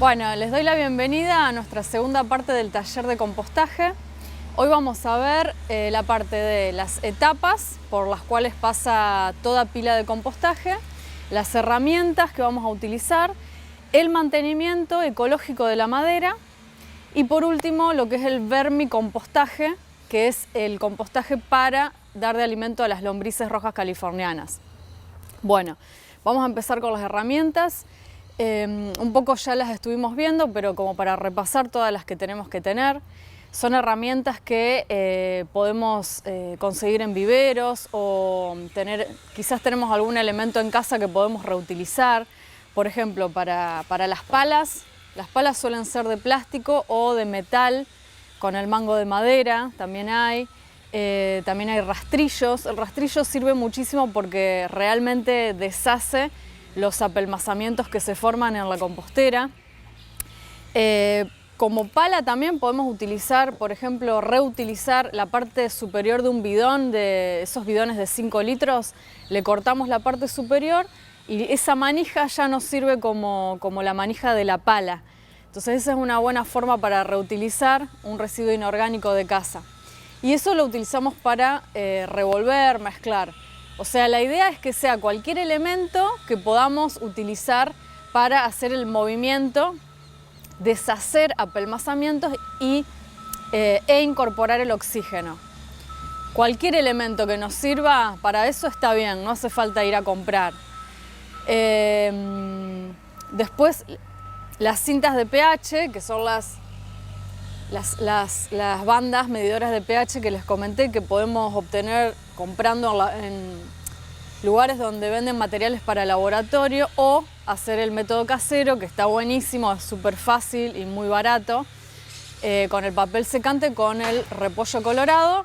Bueno, les doy la bienvenida a nuestra segunda parte del taller de compostaje. Hoy vamos a ver la parte de las etapas por las cuales pasa toda pila de compostaje, las herramientas que vamos a utilizar, el mantenimiento ecológico de la madera y por último lo que es el vermicompostaje, que es el compostaje para dar de alimento a las lombrices rojas californianas. Bueno, vamos a empezar con las herramientas. Un poco ya las estuvimos viendo, pero como para repasar todas las que tenemos que tener. Son herramientas que podemos conseguir en viveros o quizás tenemos algún elemento en casa que podemos reutilizar. Por ejemplo, para las palas suelen ser de plástico o de metal con el mango de madera, también hay rastrillos. El rastrillo sirve muchísimo porque realmente deshace los apelmazamientos que se forman en la compostera. Como pala también podemos utilizar, por ejemplo, reutilizar la parte superior de un bidón, de esos bidones de 5 litros, le cortamos la parte superior y esa manija ya nos sirve como la manija de la pala. Entonces esa es una buena forma para reutilizar un residuo inorgánico de casa. Y eso lo utilizamos para revolver, mezclar. O sea, la idea es que sea cualquier elemento que podamos utilizar para hacer el movimiento, deshacer apelmazamientos e incorporar el oxígeno. Cualquier elemento que nos sirva para eso está bien, no hace falta ir a comprar. Después, las cintas de pH, que son las bandas medidoras de pH que les comenté, que podemos obtener comprando en lugares donde venden materiales para laboratorio o hacer el método casero, que está buenísimo, es súper fácil y muy barato, con el papel secante, con el repollo colorado.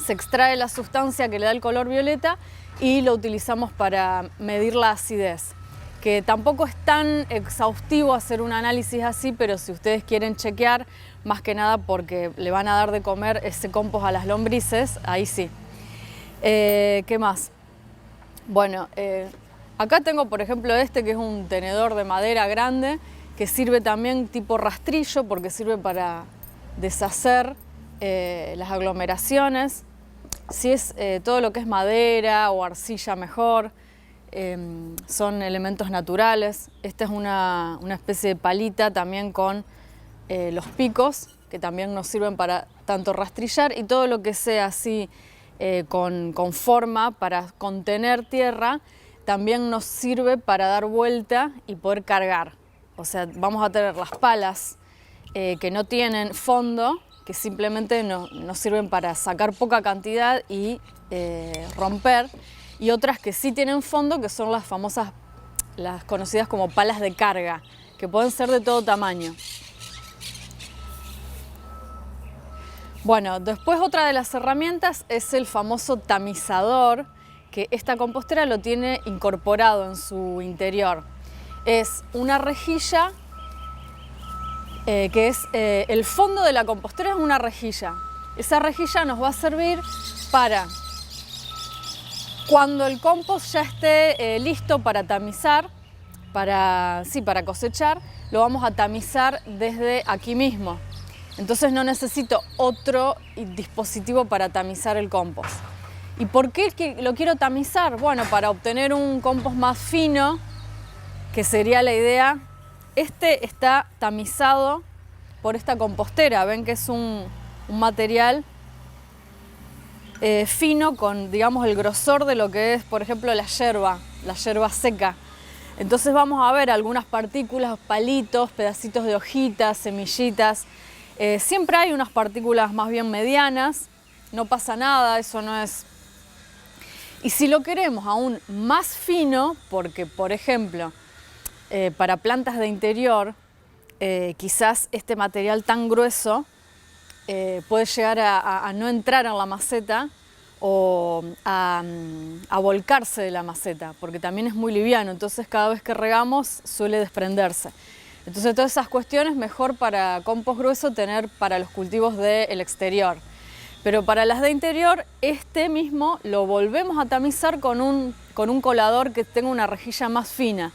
Se extrae la sustancia que le da el color violeta y lo utilizamos para medir la acidez, que tampoco es tan exhaustivo hacer un análisis así, pero si ustedes quieren chequear, más que nada porque le van a dar de comer ese compost a las lombrices, ahí sí. ¿Qué más? Bueno, acá tengo por ejemplo este que es un tenedor de madera grande, que sirve también tipo rastrillo porque sirve para deshacer las aglomeraciones. Si es todo lo que es madera o arcilla mejor. Son elementos naturales. Esta es una especie de palita también con los picos, que también nos sirven para tanto rastrillar y todo lo que sea así con forma para contener tierra, también nos sirve para dar vuelta y poder cargar. O sea, vamos a tener las palas que no tienen fondo, que simplemente nos sirven para sacar poca cantidad y romper, y otras que sí tienen fondo, que son las famosas, las conocidas como palas de carga, que pueden ser de todo tamaño. Bueno, después otra de las herramientas es el famoso tamizador, que esta compostera lo tiene incorporado en su interior. Es una rejilla que es el fondo de la compostera, es una rejilla. Esa rejilla nos va a servir para cuando el compost ya esté listo para tamizar, para cosechar, lo vamos a tamizar desde aquí mismo. Entonces no necesito otro dispositivo para tamizar el compost. ¿Y por qué es que lo quiero tamizar? Bueno, para obtener un compost más fino, que sería la idea. Este está tamizado por esta compostera. Ven que es un material fino con, digamos, el grosor de lo que es, por ejemplo, la yerba seca. Entonces vamos a ver algunas partículas, palitos, pedacitos de hojitas, semillitas. Siempre hay unas partículas más bien medianas, no pasa nada, eso no es. Y si lo queremos aún más fino, porque por ejemplo, para plantas de interior, quizás este material tan grueso puede llegar a no entrar en la maceta o a volcarse de la maceta, porque también es muy liviano, entonces cada vez que regamos suele desprenderse. Entonces todas esas cuestiones mejor para compost grueso tener para los cultivos del exterior. Pero para las de interior, este mismo lo volvemos a tamizar con un colador que tenga una rejilla más fina.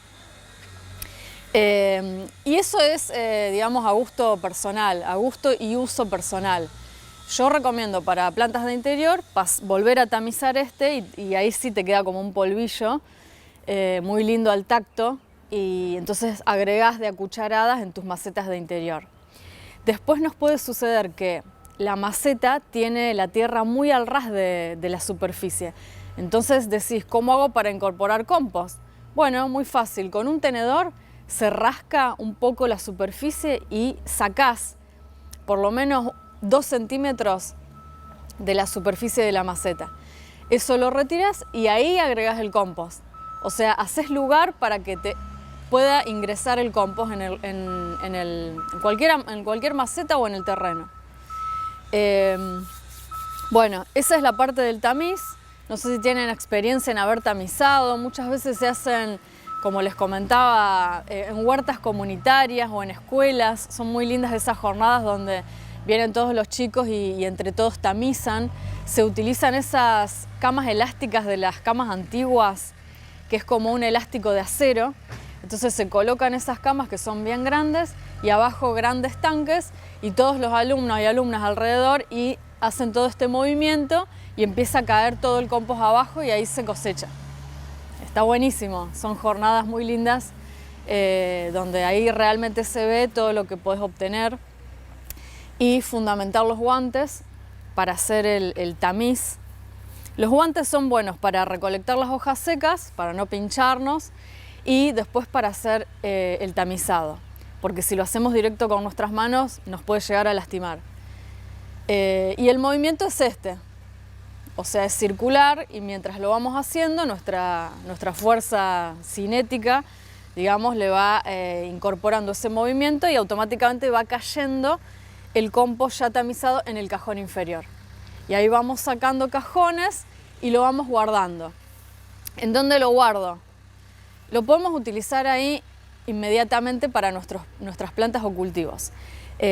Y eso es, digamos, a gusto personal, a gusto y uso personal. Yo recomiendo para plantas de interior volver a tamizar y ahí sí te queda como un polvillo muy lindo al tacto, y entonces agregás de a cucharadas en tus macetas de interior. Después nos puede suceder que la maceta tiene la tierra muy al ras de la superficie. Entonces decís, ¿cómo hago para incorporar compost? Bueno, muy fácil. Con un tenedor se rasca un poco la superficie y sacás por lo menos 2 centímetros de la superficie de la maceta. Eso lo retiras y ahí agregás el compost. O sea, haces lugar para que te pueda ingresar el compost en cualquier maceta o en el terreno. Bueno, esa es la parte del tamiz. No sé si tienen experiencia en haber tamizado. Muchas veces se hacen, como les comentaba, en huertas comunitarias o en escuelas. Son muy lindas esas jornadas donde vienen todos los chicos y entre todos tamizan. Se utilizan esas camas elásticas de las camas antiguas, que es como un elástico de acero. Entonces se colocan esas camas que son bien grandes y abajo grandes tanques, y todos los alumnos y alumnas alrededor y hacen todo este movimiento y empieza a caer todo el compost abajo y ahí se cosecha. Está buenísimo, son jornadas muy lindas donde ahí realmente se ve todo lo que podés obtener. Y fundamental los guantes para hacer el tamiz. Los guantes son buenos para recolectar las hojas secas, para no pincharnos, y después para hacer el tamizado, porque si lo hacemos directo con nuestras manos nos puede llegar a lastimar. Y el movimiento es o sea, es circular, y mientras lo vamos haciendo nuestra fuerza cinética, digamos, le va incorporando ese movimiento y automáticamente va cayendo el compost ya tamizado en el cajón inferior. Y ahí vamos sacando cajones y lo vamos guardando. ¿En dónde lo guardo? Lo podemos utilizar ahí inmediatamente para nuestras plantas o cultivos.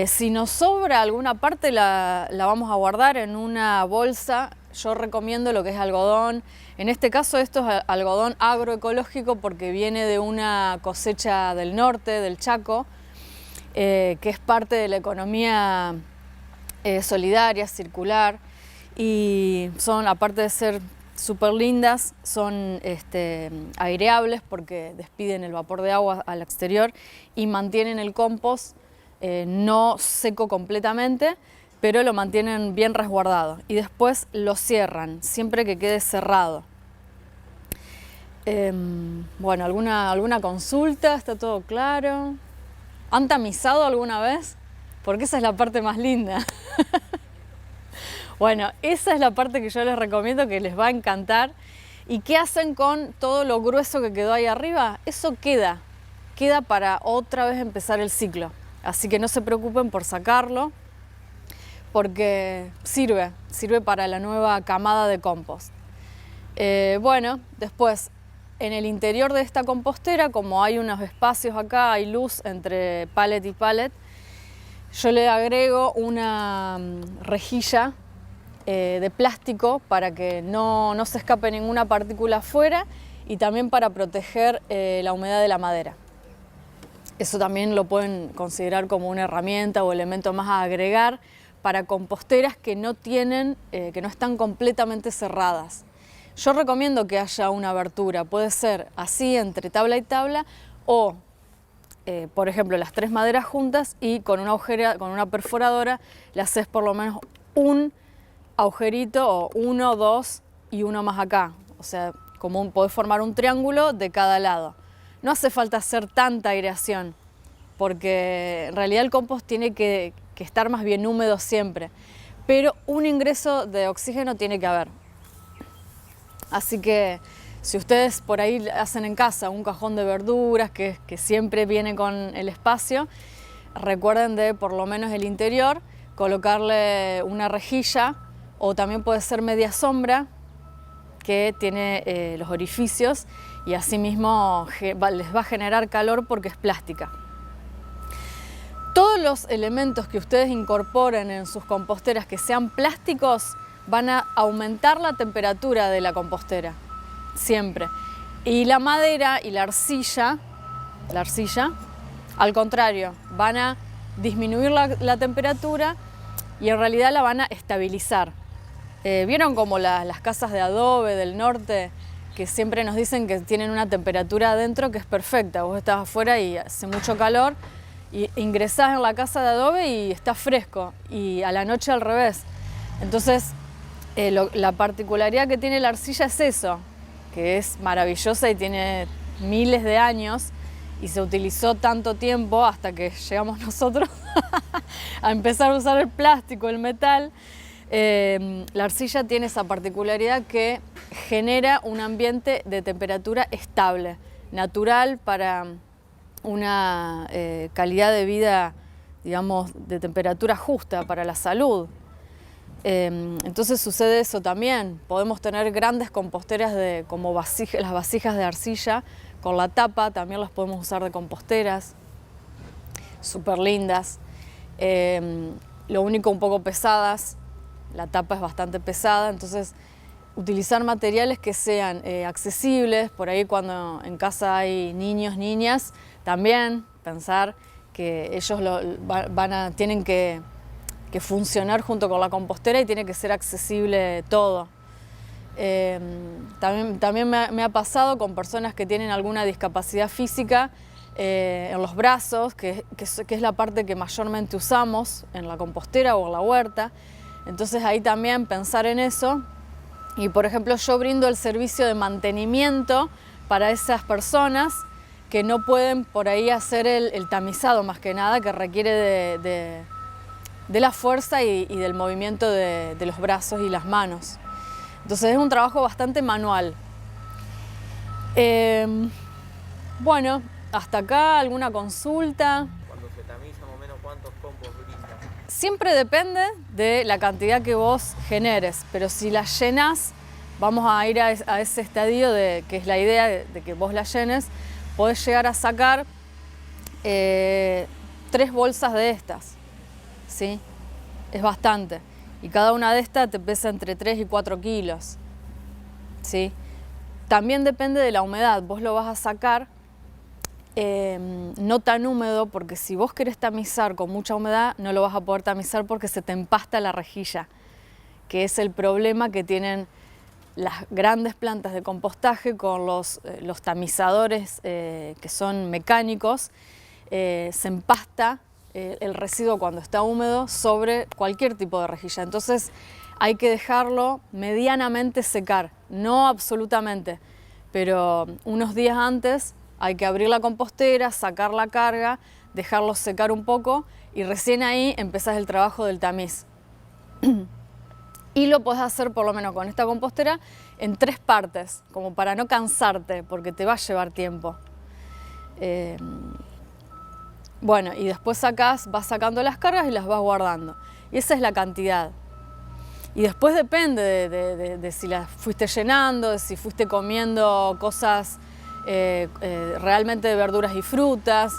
Si nos sobra alguna parte la vamos a guardar en una bolsa. Yo recomiendo lo que es algodón. En este caso esto es algodón agroecológico porque viene de una cosecha del norte, del Chaco, que es parte de la economía solidaria, circular, y son, aparte de ser súper lindas, son aireables porque despiden el vapor de agua al exterior y mantienen el compost no seco completamente, pero lo mantienen bien resguardado, y después lo cierran, siempre que quede cerrado. Bueno, ¿alguna consulta? ¿Está todo claro? ¿Han tamizado alguna vez? Porque esa es la parte más linda. Bueno, esa es la parte que yo les recomiendo, que les va a encantar. ¿Y qué hacen con todo lo grueso que quedó ahí arriba? Eso queda para otra vez empezar el ciclo. Así que no se preocupen por sacarlo, porque sirve para la nueva camada de compost. Bueno, después, en el interior de esta compostera, como hay unos espacios acá, hay luz entre pallet y pallet, yo le agrego una rejilla de plástico para que no se escape ninguna partícula afuera, y también para proteger la humedad de la madera. Eso también lo pueden considerar como una herramienta o elemento más a agregar para composteras que no están completamente cerradas. Yo recomiendo que haya una abertura, puede ser así entre tabla y tabla, o por ejemplo las 3 maderas juntas, y con una perforadora le haces por lo menos un agujerito, o 1, 2 y uno más acá. O sea, podés formar un triángulo de cada lado. No hace falta hacer tanta aireación, porque en realidad el compost tiene que estar más bien húmedo siempre, pero un ingreso de oxígeno tiene que haber. Así que si ustedes por ahí hacen en casa un cajón de verduras que siempre viene con el espacio, recuerden de por lo menos el interior colocarle una rejilla, o también puede ser media sombra que tiene los orificios, y así mismo les va a generar calor porque es plástica. Todos los elementos que ustedes incorporen en sus composteras que sean plásticos van a aumentar la temperatura de la compostera, siempre. Y la madera y la arcilla Al contrario, van a disminuir la temperatura y en realidad la van a estabilizar. ¿Vieron como las casas de adobe del norte, que siempre nos dicen que tienen una temperatura adentro que es perfecta? Vos estás afuera y hace mucho calor, y ingresás en la casa de adobe y está fresco, y a la noche al revés. Entonces, la particularidad que tiene la arcilla es eso, que es maravillosa y tiene miles de años, y se utilizó tanto tiempo hasta que llegamos nosotros a empezar a usar el plástico, el metal. La arcilla tiene esa particularidad que genera un ambiente de temperatura estable, natural para una calidad de vida, digamos, de temperatura justa para la salud. Entonces sucede eso también. Podemos tener grandes composteras como las vasijas de arcilla con la tapa, también las podemos usar de composteras, súper lindas. Lo único un poco pesadas, la tapa es bastante pesada, entonces utilizar materiales que sean accesibles. Por ahí cuando en casa hay niños, niñas, también pensar que ellos tienen que funcionar junto con la compostera y tiene que ser accesible todo. También me ha pasado con personas que tienen alguna discapacidad física en los brazos, que es la parte que mayormente usamos en la compostera o en la huerta. Entonces ahí también pensar en eso. Y por ejemplo, yo brindo el servicio de mantenimiento para esas personas que no pueden por ahí hacer el tamizado, más que nada, que requiere de la fuerza y del movimiento de los brazos y las manos. Entonces es un trabajo bastante manual. Bueno, hasta acá alguna consulta. Cuando se tamiza, más o menos, ¿cuántos compost brinda? Siempre depende de la cantidad que vos generes, pero si la llenas, vamos a ir a ese estadio que es la idea de que vos la llenes, podés llegar a sacar 3 bolsas de estas, ¿sí? Es bastante. Y cada una de estas te pesa entre 3 y 4 kilos, ¿sí? También depende de la humedad. Vos lo vas a sacar no tan húmedo, porque si vos querés tamizar con mucha humedad, no lo vas a poder tamizar porque se te empasta la rejilla, que es el problema que tienen las grandes plantas de compostaje con los tamizadores que son mecánicos. Se empasta el residuo cuando está húmedo sobre cualquier tipo de rejilla. Entonces hay que dejarlo medianamente secar, no absolutamente, pero unos días antes hay que abrir la compostera, sacar la carga, dejarlo secar un poco y recién ahí empezás el trabajo del tamiz. Y lo podés hacer, por lo menos con esta compostera, en 3 partes, como para no cansarte, porque te va a llevar tiempo. Bueno, y después vas sacando las cargas y las vas guardando. Y esa es la cantidad. Y después depende de si las fuiste llenando, de si fuiste comiendo cosas realmente de verduras y frutas,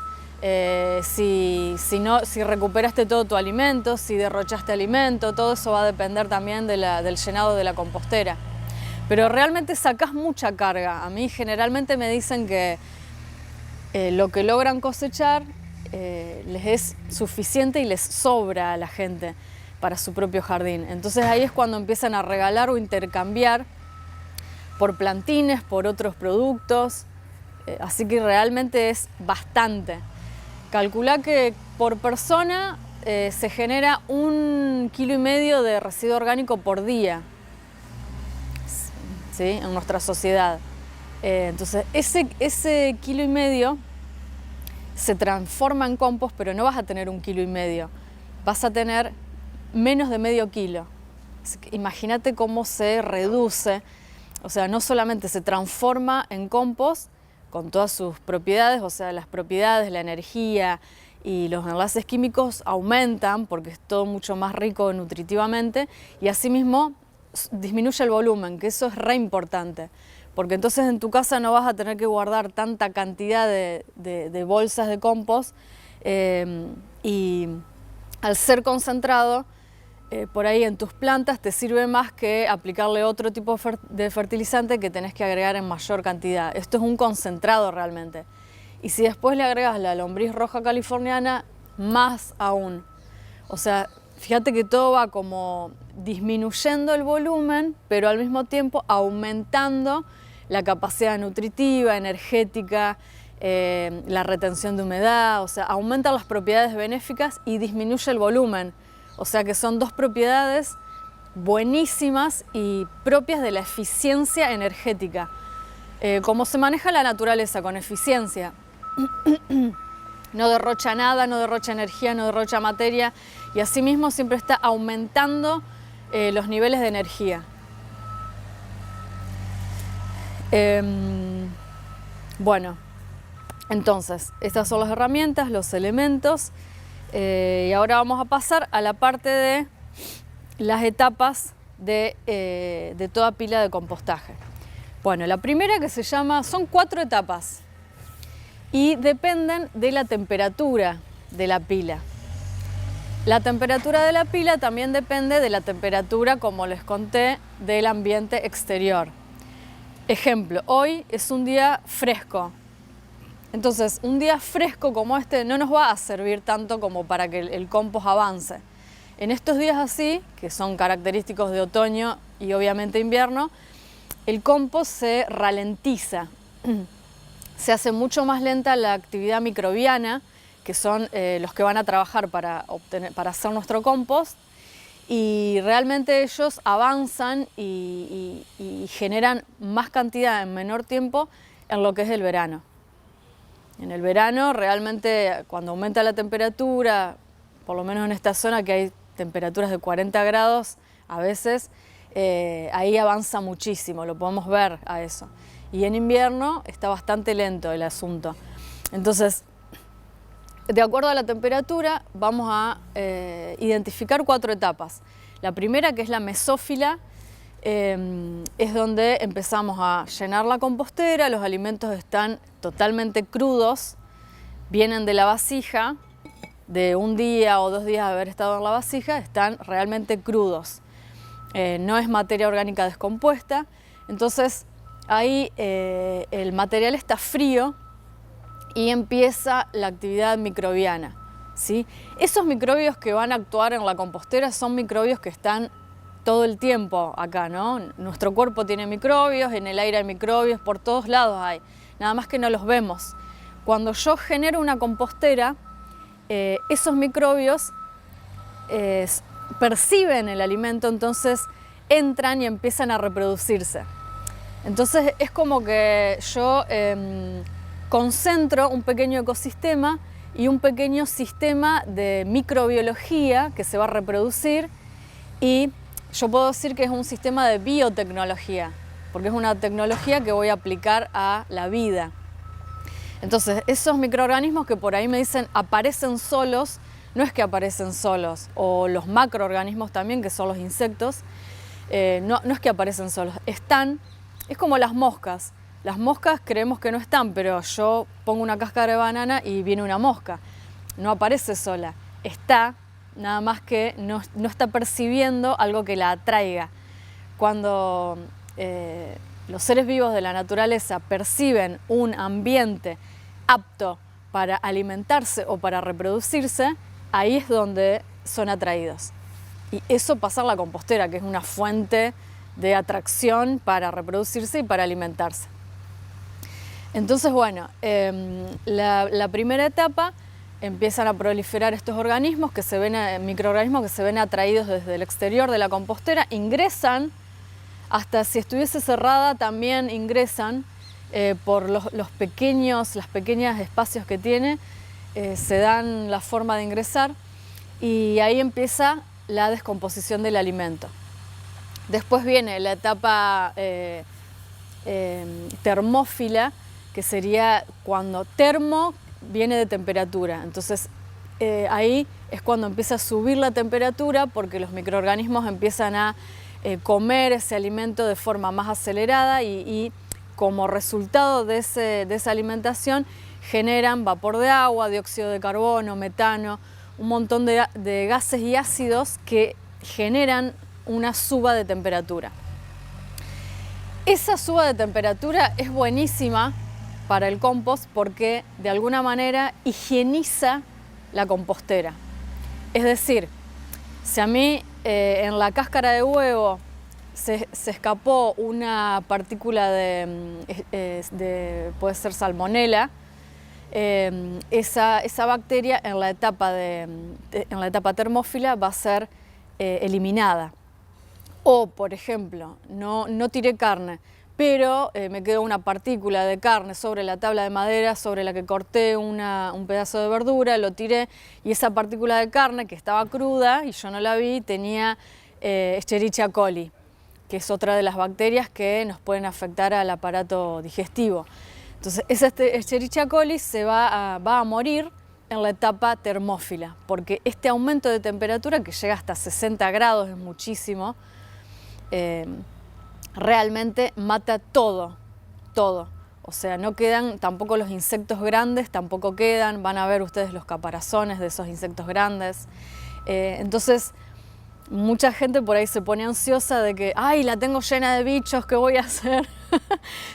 si recuperaste todo tu alimento, si derrochaste alimento, todo eso va a depender también del llenado de la compostera. Pero realmente sacás mucha carga. A mí generalmente me dicen que lo que logran cosechar les es suficiente y les sobra a la gente para su propio jardín. Entonces ahí es cuando empiezan a regalar o intercambiar por plantines, por otros productos. Así que realmente es bastante. Calculá que por persona se genera 1,5 kilos de residuo orgánico por día, ¿sí? En nuestra sociedad. Entonces ese 1,5 kilos se transforma en compost, pero no vas a tener 1,5 kilos. Vas a tener menos de medio kilo. Imagínate cómo se reduce. O sea, no solamente se transforma en compost con todas sus propiedades, o sea, las propiedades, la energía y los enlaces químicos aumentan porque es todo mucho más rico nutritivamente, y asimismo disminuye el volumen, que eso es re importante, porque entonces en tu casa no vas a tener que guardar tanta cantidad de bolsas de compost, y al ser concentrado, por ahí en tus plantas te sirve más que aplicarle otro tipo de fertilizante que tenés que agregar en mayor cantidad. Esto es un concentrado realmente. Y si después le agregas la lombriz roja californiana, más aún. O sea, fíjate que todo va como disminuyendo el volumen, pero al mismo tiempo aumentando la capacidad nutritiva, energética, la retención de humedad, o sea, aumenta las propiedades benéficas y disminuye el volumen. O sea que son dos propiedades buenísimas y propias de la eficiencia energética. Como se maneja la naturaleza con eficiencia. No derrocha nada, no derrocha energía, no derrocha materia y asimismo siempre está aumentando los niveles de energía. Bueno, entonces, estas son las herramientas, los elementos y ahora vamos a pasar a la parte de las etapas de toda pila de compostaje. Bueno, la primera que se llama, son 4 etapas y dependen de la temperatura de la pila. La temperatura de la pila también depende de la temperatura, como les conté, del ambiente exterior. Ejemplo, hoy es un día fresco. Entonces, un día fresco como este no nos va a servir tanto como para que el compost avance. En estos días así, que son característicos de otoño y obviamente invierno, el compost se ralentiza. Se hace mucho más lenta la actividad microbiana, que son los que van a trabajar para hacer nuestro compost, y realmente ellos avanzan y generan más cantidad en menor tiempo en lo que es el verano. En el verano realmente cuando aumenta la temperatura, por lo menos en esta zona que hay temperaturas de 40 grados a veces, ahí avanza muchísimo, lo podemos ver a eso. Y en invierno está bastante lento el asunto. Entonces, de acuerdo a la temperatura, vamos a identificar 4 etapas. La primera, que es la mesófila, es donde empezamos a llenar la compostera, los alimentos están totalmente crudos, vienen de la vasija, de un día o 2 días de haber estado en la vasija, están realmente crudos. No es materia orgánica descompuesta, entonces ahí el material está frío y empieza la actividad microbiana, ¿sí? Esos microbios que van a actuar en la compostera son microbios que están todo el tiempo acá, ¿no? Nuestro cuerpo tiene microbios, en el aire hay microbios, por todos lados hay, nada más que no los vemos. Cuando yo genero una compostera, esos microbios perciben el alimento, entonces entran y empiezan a reproducirse. Entonces es como que yo concentro un pequeño ecosistema y un pequeño sistema de microbiología que se va a reproducir, y yo puedo decir que es un sistema de biotecnología, porque es una tecnología que voy a aplicar a la vida. Entonces, esos microorganismos que por ahí me dicen aparecen solos, no es que aparecen solos, o los macroorganismos también, que son los insectos, no es que aparecen solos, están, es como las moscas. Las moscas creemos que no están, pero yo pongo una cáscara de banana y viene una mosca. No aparece sola, está, nada más que no está percibiendo algo que la atraiga. Cuando los seres vivos de la naturaleza perciben un ambiente apto para alimentarse o para reproducirse, ahí es donde son atraídos. Y eso pasa en la compostera, que es una fuente de atracción para reproducirse y para alimentarse. Entonces, bueno, la primera etapa empiezan a proliferar estos organismos que se ven, microorganismos que se ven atraídos desde el exterior de la compostera, ingresan, hasta si estuviese cerrada también ingresan por los pequeños espacios que tiene, se dan la forma de ingresar y ahí empieza la descomposición del alimento. Después viene la etapa termófila, que sería cuando termo viene de temperatura. Entonces ahí es cuando empieza a subir la temperatura porque los microorganismos empiezan a comer ese alimento de forma más acelerada y como resultado de esa alimentación generan vapor de agua, dióxido de carbono, metano, un montón de gases y ácidos que generan una suba de temperatura. Esa suba de temperatura es buenísima para el compost porque de alguna manera higieniza la compostera. Es decir, si a mí en la cáscara de huevo se escapó una partícula puede ser salmonela, esa bacteria en la etapa termófila va a ser eliminada. O, por ejemplo, no tiré carne, pero me quedó una partícula de carne sobre la tabla de madera sobre la que corté un pedazo de verdura, lo tiré y esa partícula de carne que estaba cruda y yo no la vi tenía Escherichia coli, que es otra de las bacterias que nos pueden afectar al aparato digestivo. Entonces, esa Escherichia coli va a morir en la etapa termófila, porque este aumento de temperatura que llega hasta 60 grados, es muchísimo, realmente mata todo. O sea, no quedan tampoco los insectos grandes, tampoco quedan, van a ver ustedes los caparazones de esos insectos grandes. Entonces, mucha gente por ahí se pone ansiosa de que, ay, la tengo llena de bichos, ¿qué voy a hacer?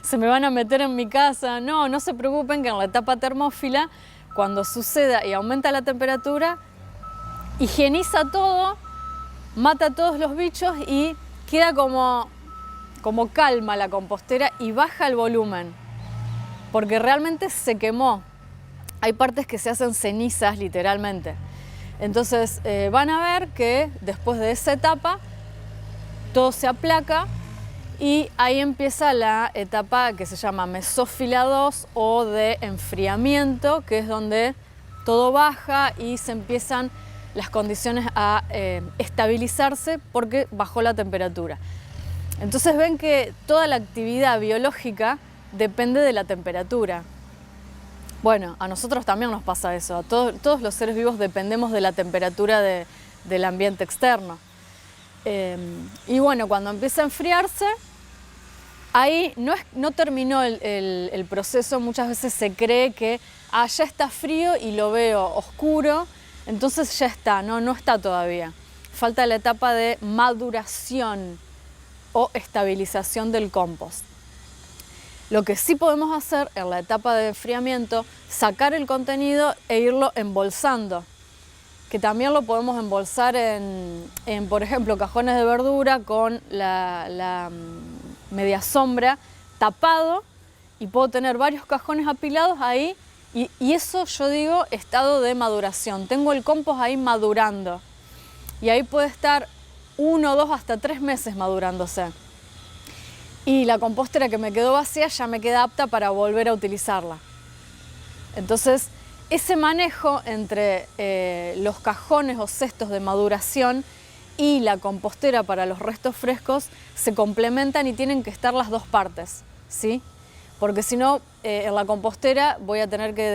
Se me van a meter en mi casa. No se preocupen que en la etapa termófila, cuando suceda y aumenta la temperatura, higieniza todo, mata a todos los bichos y queda como calma la compostera y baja el volumen, porque realmente se quemó. Hay partes que se hacen cenizas literalmente. Entonces van a ver que después de esa etapa todo se aplaca y ahí empieza la etapa que se llama mesófila 2 o de enfriamiento, que es donde todo baja y se empiezan las condiciones a estabilizarse porque bajó la temperatura. Entonces ven que toda la actividad biológica depende de la temperatura. Bueno, a nosotros también nos pasa eso, todos los seres vivos dependemos de la temperatura del ambiente externo. Y bueno, cuando empieza a enfriarse, ahí no terminó el proceso. Muchas veces se cree que ya está frío y lo veo oscuro, entonces ya está. No está todavía. Falta la etapa de maduración o estabilización del compost. Lo que sí podemos hacer en la etapa de enfriamiento, sacar el contenido e irlo embolsando, que también lo podemos embolsar en por ejemplo, cajones de verdura con la media sombra tapado, y puedo tener varios cajones apilados ahí y eso yo digo estado de maduración. Tengo el compost ahí madurando y ahí puede estar 1, 2, hasta 3 meses madurándose. Y la compostera que me quedó vacía ya me queda apta para volver a utilizarla. Entonces, ese manejo entre los cajones o cestos de maduración y la compostera para los restos frescos se complementan y tienen que estar las dos partes, ¿sí? Porque si no, en la compostera voy a tener que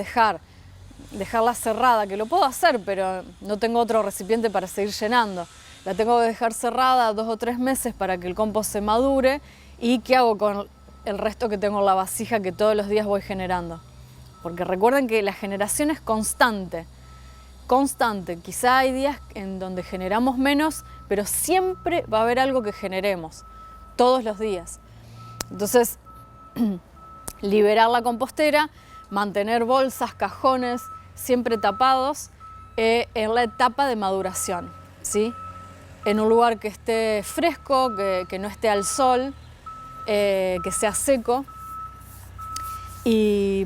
dejarla cerrada, que lo puedo hacer, pero no tengo otro recipiente para seguir llenando. La tengo que dejar cerrada 2 o 3 meses para que el compost se madure. ¿Y qué hago con el resto que tengo en la vasija que todos los días voy generando? Porque recuerden que la generación es constante. Quizá hay días en donde generamos menos, pero siempre va a haber algo que generemos, todos los días. Entonces, liberar la compostera, mantener bolsas, cajones, siempre tapados en la etapa de maduración, ¿sí? En un lugar que esté fresco, que no esté al sol, que sea seco. Y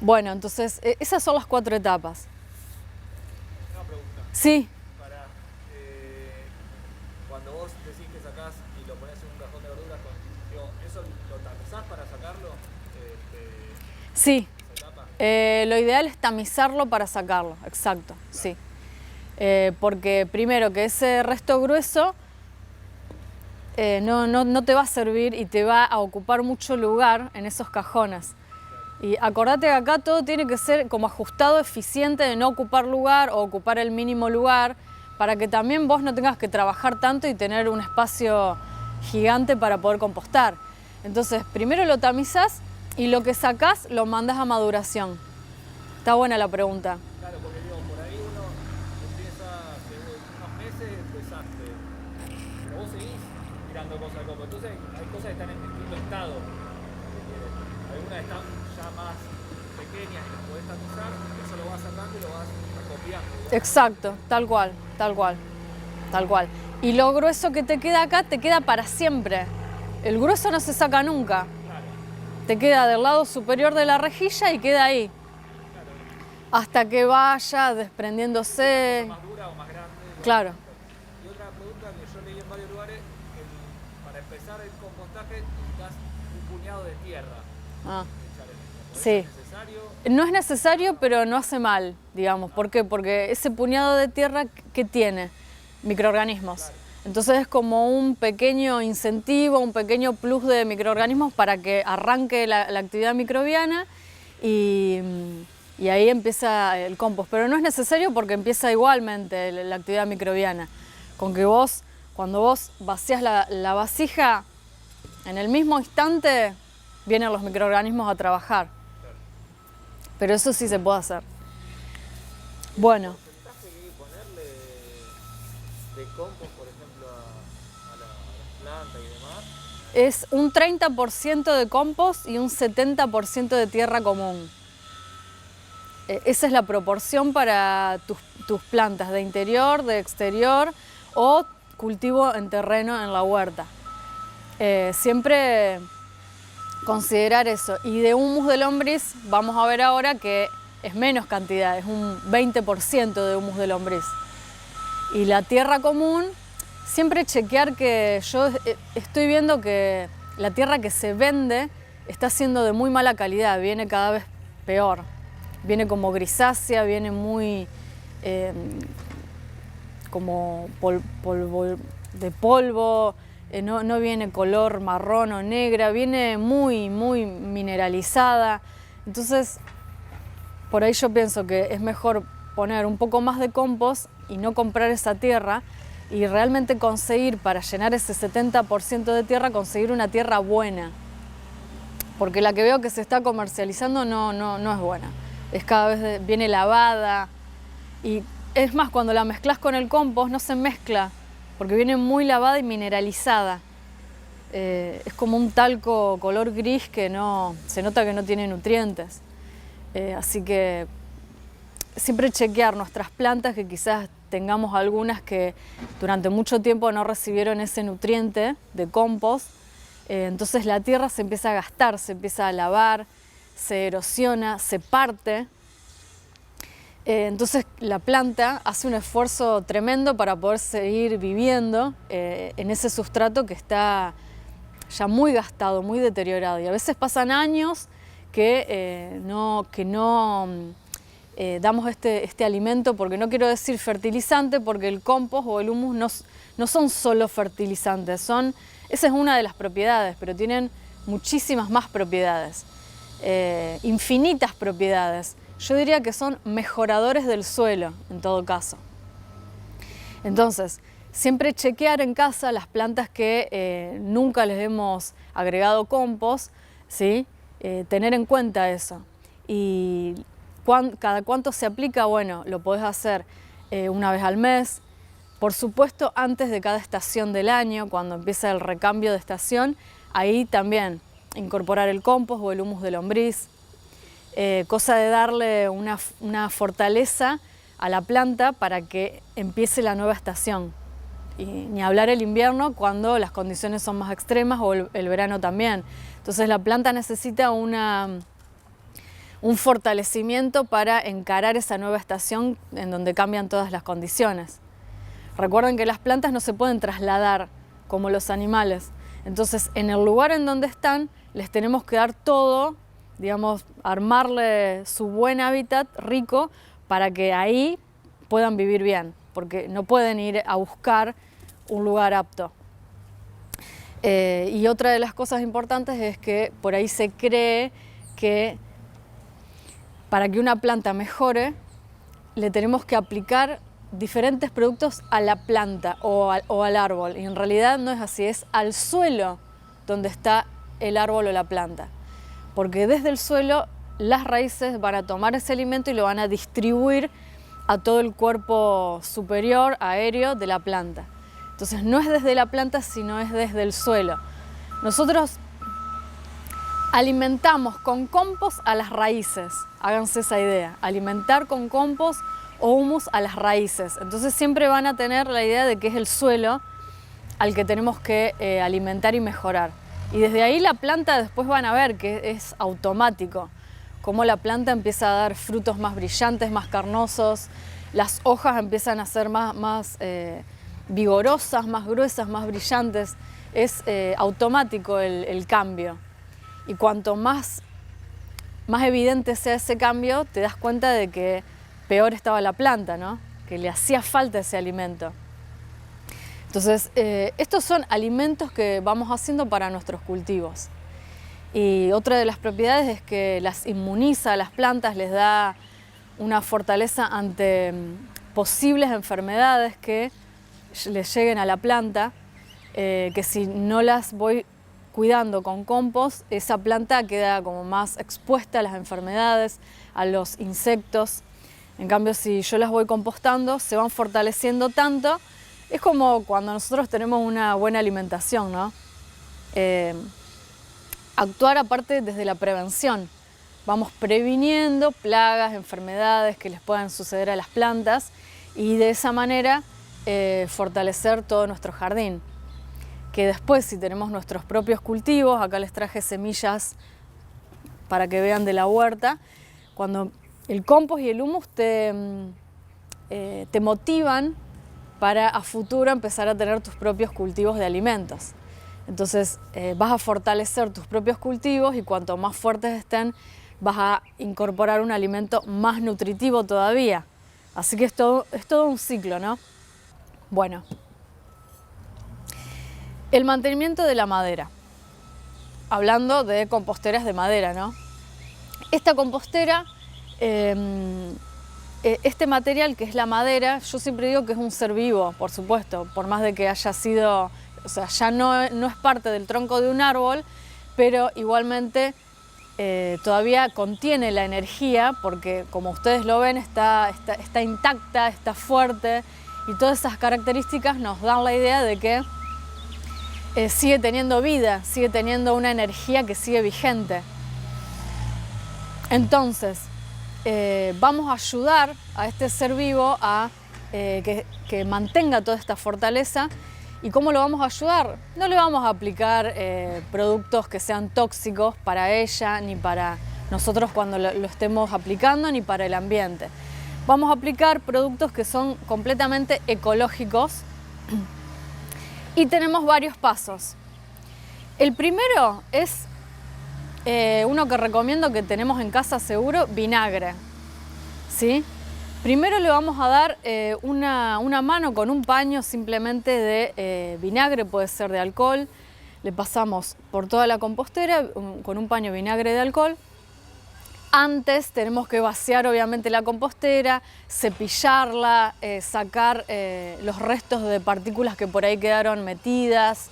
bueno, entonces esas son las 4 etapas. Una pregunta. Sí. Cuando vos decís que sacás y lo pones en un cajón de verduras, ¿eso lo tamizás para sacarlo? Sí. Lo ideal es tamizarlo para sacarlo, exacto, claro. Sí. Porque primero que ese resto grueso no te va a servir y te va a ocupar mucho lugar en esos cajones. Y acordate que acá todo tiene que ser como ajustado, eficiente, de no ocupar lugar o ocupar el mínimo lugar, para que también vos no tengas que trabajar tanto y tener un espacio gigante para poder compostar. Entonces, primero lo tamizás y lo que sacás lo mandás a maduración. Está buena la pregunta. Claro, porque digo, por ahí uno empieza hace unos meses, empezaste, pero vos seguís tirando cosas al compost. Entonces hay cosas que están en distinto estado. se quiere. Algunas están ya más pequeñas y las podés tapizar, eso lo vas sacando y lo vas acopiando. Exacto, tal cual, tal cual, tal cual. Y lo grueso que te queda acá te queda para siempre. El grueso no se saca nunca. Claro. Te queda del lado superior de la rejilla y queda ahí. Claro. Hasta que vaya desprendiéndose. Más dura o más grande. Claro. Y otra pregunta que yo leí en varios lugares, para empezar el compostaje necesitas un puñado de tierra. Ah, Sí. sí. ¿Es necesario? No es necesario, pero no hace mal, digamos. ¿Por qué? Porque ese puñado de tierra, ¿qué tiene? Microorganismos. Claro. Entonces es como un pequeño incentivo, un pequeño plus de microorganismos para que arranque la actividad microbiana y ahí empieza el compost. Pero no es necesario porque empieza igualmente la actividad microbiana. Con que vos, cuando vos vacías la vasija, en el mismo instante vienen los microorganismos a trabajar. Pero eso sí se puede hacer. Bueno. ¿Porcentaje que hay que ponerle de compost, por ejemplo, a las plantas y demás? Es un 30% de compost y un 70% de tierra común. Esa es la proporción para tus plantas de interior, de exterior o cultivo en terreno en la huerta. Siempre considerar eso. Y de humus de lombriz vamos a ver ahora que es menos cantidad, es un 20% de humus de lombriz. Y la tierra común, siempre chequear que yo estoy viendo que la tierra que se vende está siendo de muy mala calidad, viene cada vez peor. Viene como grisácea, viene muy como de polvo, no viene color marrón o negra, viene muy mineralizada. Entonces, por ahí yo pienso que es mejor poner un poco más de compost y no comprar esa tierra y realmente conseguir, para llenar ese 70% de tierra, conseguir una tierra buena. Porque la que veo que se está comercializando no es buena. Es cada vez viene lavada y es más, cuando la mezclas con el compost no se mezcla porque viene muy lavada y mineralizada. Es como un talco color gris que se nota que no tiene nutrientes. Así que siempre chequear nuestras plantas, que quizás tengamos algunas que durante mucho tiempo no recibieron ese nutriente de compost. Entonces la tierra se empieza a gastar, se empieza a lavar, se erosiona, se parte. Entonces la planta hace un esfuerzo tremendo para poder seguir viviendo en ese sustrato que está ya muy gastado, muy deteriorado. Y a veces pasan años que no damos este alimento, porque no quiero decir fertilizante, porque el compost o el humus no son solo fertilizantes, esa es una de las propiedades, pero tienen muchísimas más propiedades, infinitas propiedades. Yo diría que son mejoradores del suelo, en todo caso. Entonces, siempre chequear en casa las plantas que nunca les hemos agregado compost, ¿sí? Tener en cuenta eso. Y cada cuánto se aplica, bueno, lo podés hacer una vez al mes. Por supuesto, antes de cada estación del año, cuando empieza el recambio de estación, ahí también incorporar el compost o el humus de lombriz. Cosa de darle una fortaleza a la planta para que empiece la nueva estación. Y ni hablar el invierno cuando las condiciones son más extremas o el verano también. Entonces la planta necesita un fortalecimiento para encarar esa nueva estación en donde cambian todas las condiciones. Recuerden que las plantas no se pueden trasladar como los animales. Entonces en el lugar en donde están les tenemos que dar todo, digamos, armarle su buen hábitat rico para que ahí puedan vivir bien, porque no pueden ir a buscar un lugar apto. Y otra de las cosas importantes es que por ahí se cree que para que una planta mejore le tenemos que aplicar diferentes productos a la planta o al árbol, y en realidad no es así, es al suelo donde está el árbol o la planta. Porque desde el suelo las raíces van a tomar ese alimento y lo van a distribuir a todo el cuerpo superior, aéreo de la planta. Entonces no es desde la planta, sino es desde el suelo. Nosotros Alimentamos con compost a las raíces, háganse esa idea, alimentar con compost o humus a las raíces. Entonces siempre van a tener la idea de que es el suelo al que tenemos que alimentar y mejorar. Y desde ahí la planta después van a ver que es automático, cómo la planta empieza a dar frutos más brillantes, más carnosos, las hojas empiezan a ser más vigorosas, más gruesas, más brillantes. Es automático el cambio. Y cuanto más evidente sea ese cambio, te das cuenta de que peor estaba la planta, ¿no? Que le hacía falta ese alimento. Entonces, estos son alimentos que vamos haciendo para nuestros cultivos. Y otra de las propiedades es que las inmuniza a las plantas, les da una fortaleza ante posibles enfermedades que les lleguen a la planta, que si no las voy cuidando con compost, esa planta queda como más expuesta a las enfermedades, a los insectos. En cambio, si yo las voy compostando, se van fortaleciendo tanto. Es como cuando nosotros tenemos una buena alimentación, ¿no? Actuar aparte desde la prevención. Vamos previniendo plagas, enfermedades que les puedan suceder a las plantas y de esa manera fortalecer todo nuestro jardín. Que después, si tenemos nuestros propios cultivos, acá les traje semillas para que vean de la huerta, cuando el compost y el humus te motivan para a futuro empezar a tener tus propios cultivos de alimentos. Entonces vas a fortalecer tus propios cultivos y cuanto más fuertes estén, vas a incorporar un alimento más nutritivo todavía. Así que es todo un ciclo, ¿no? Bueno. El mantenimiento de la madera. Hablando de composteras de madera, ¿no? Esta compostera, este material que es la madera, yo siempre digo que es un ser vivo, por supuesto, por más de que haya sido, o sea, ya no es parte del tronco de un árbol, pero igualmente todavía contiene la energía, porque como ustedes lo ven, está intacta, está fuerte, y todas esas características nos dan la idea de que sigue teniendo vida, sigue teniendo una energía que sigue vigente. Entonces, vamos a ayudar a este ser vivo a que mantenga toda esta fortaleza. ¿Y cómo lo vamos a ayudar? No le vamos a aplicar productos que sean tóxicos para ella, ni para nosotros cuando lo estemos aplicando, ni para el ambiente. Vamos a aplicar productos que son completamente ecológicos. Y tenemos varios pasos. El primero es uno que recomiendo que tenemos en casa seguro, vinagre. ¿Sí? Primero le vamos a dar una mano con un paño simplemente de vinagre, puede ser de alcohol. Le pasamos por toda la compostera con un paño vinagre de alcohol. Antes tenemos que vaciar obviamente la compostera, cepillarla, sacar los restos de partículas que por ahí quedaron metidas.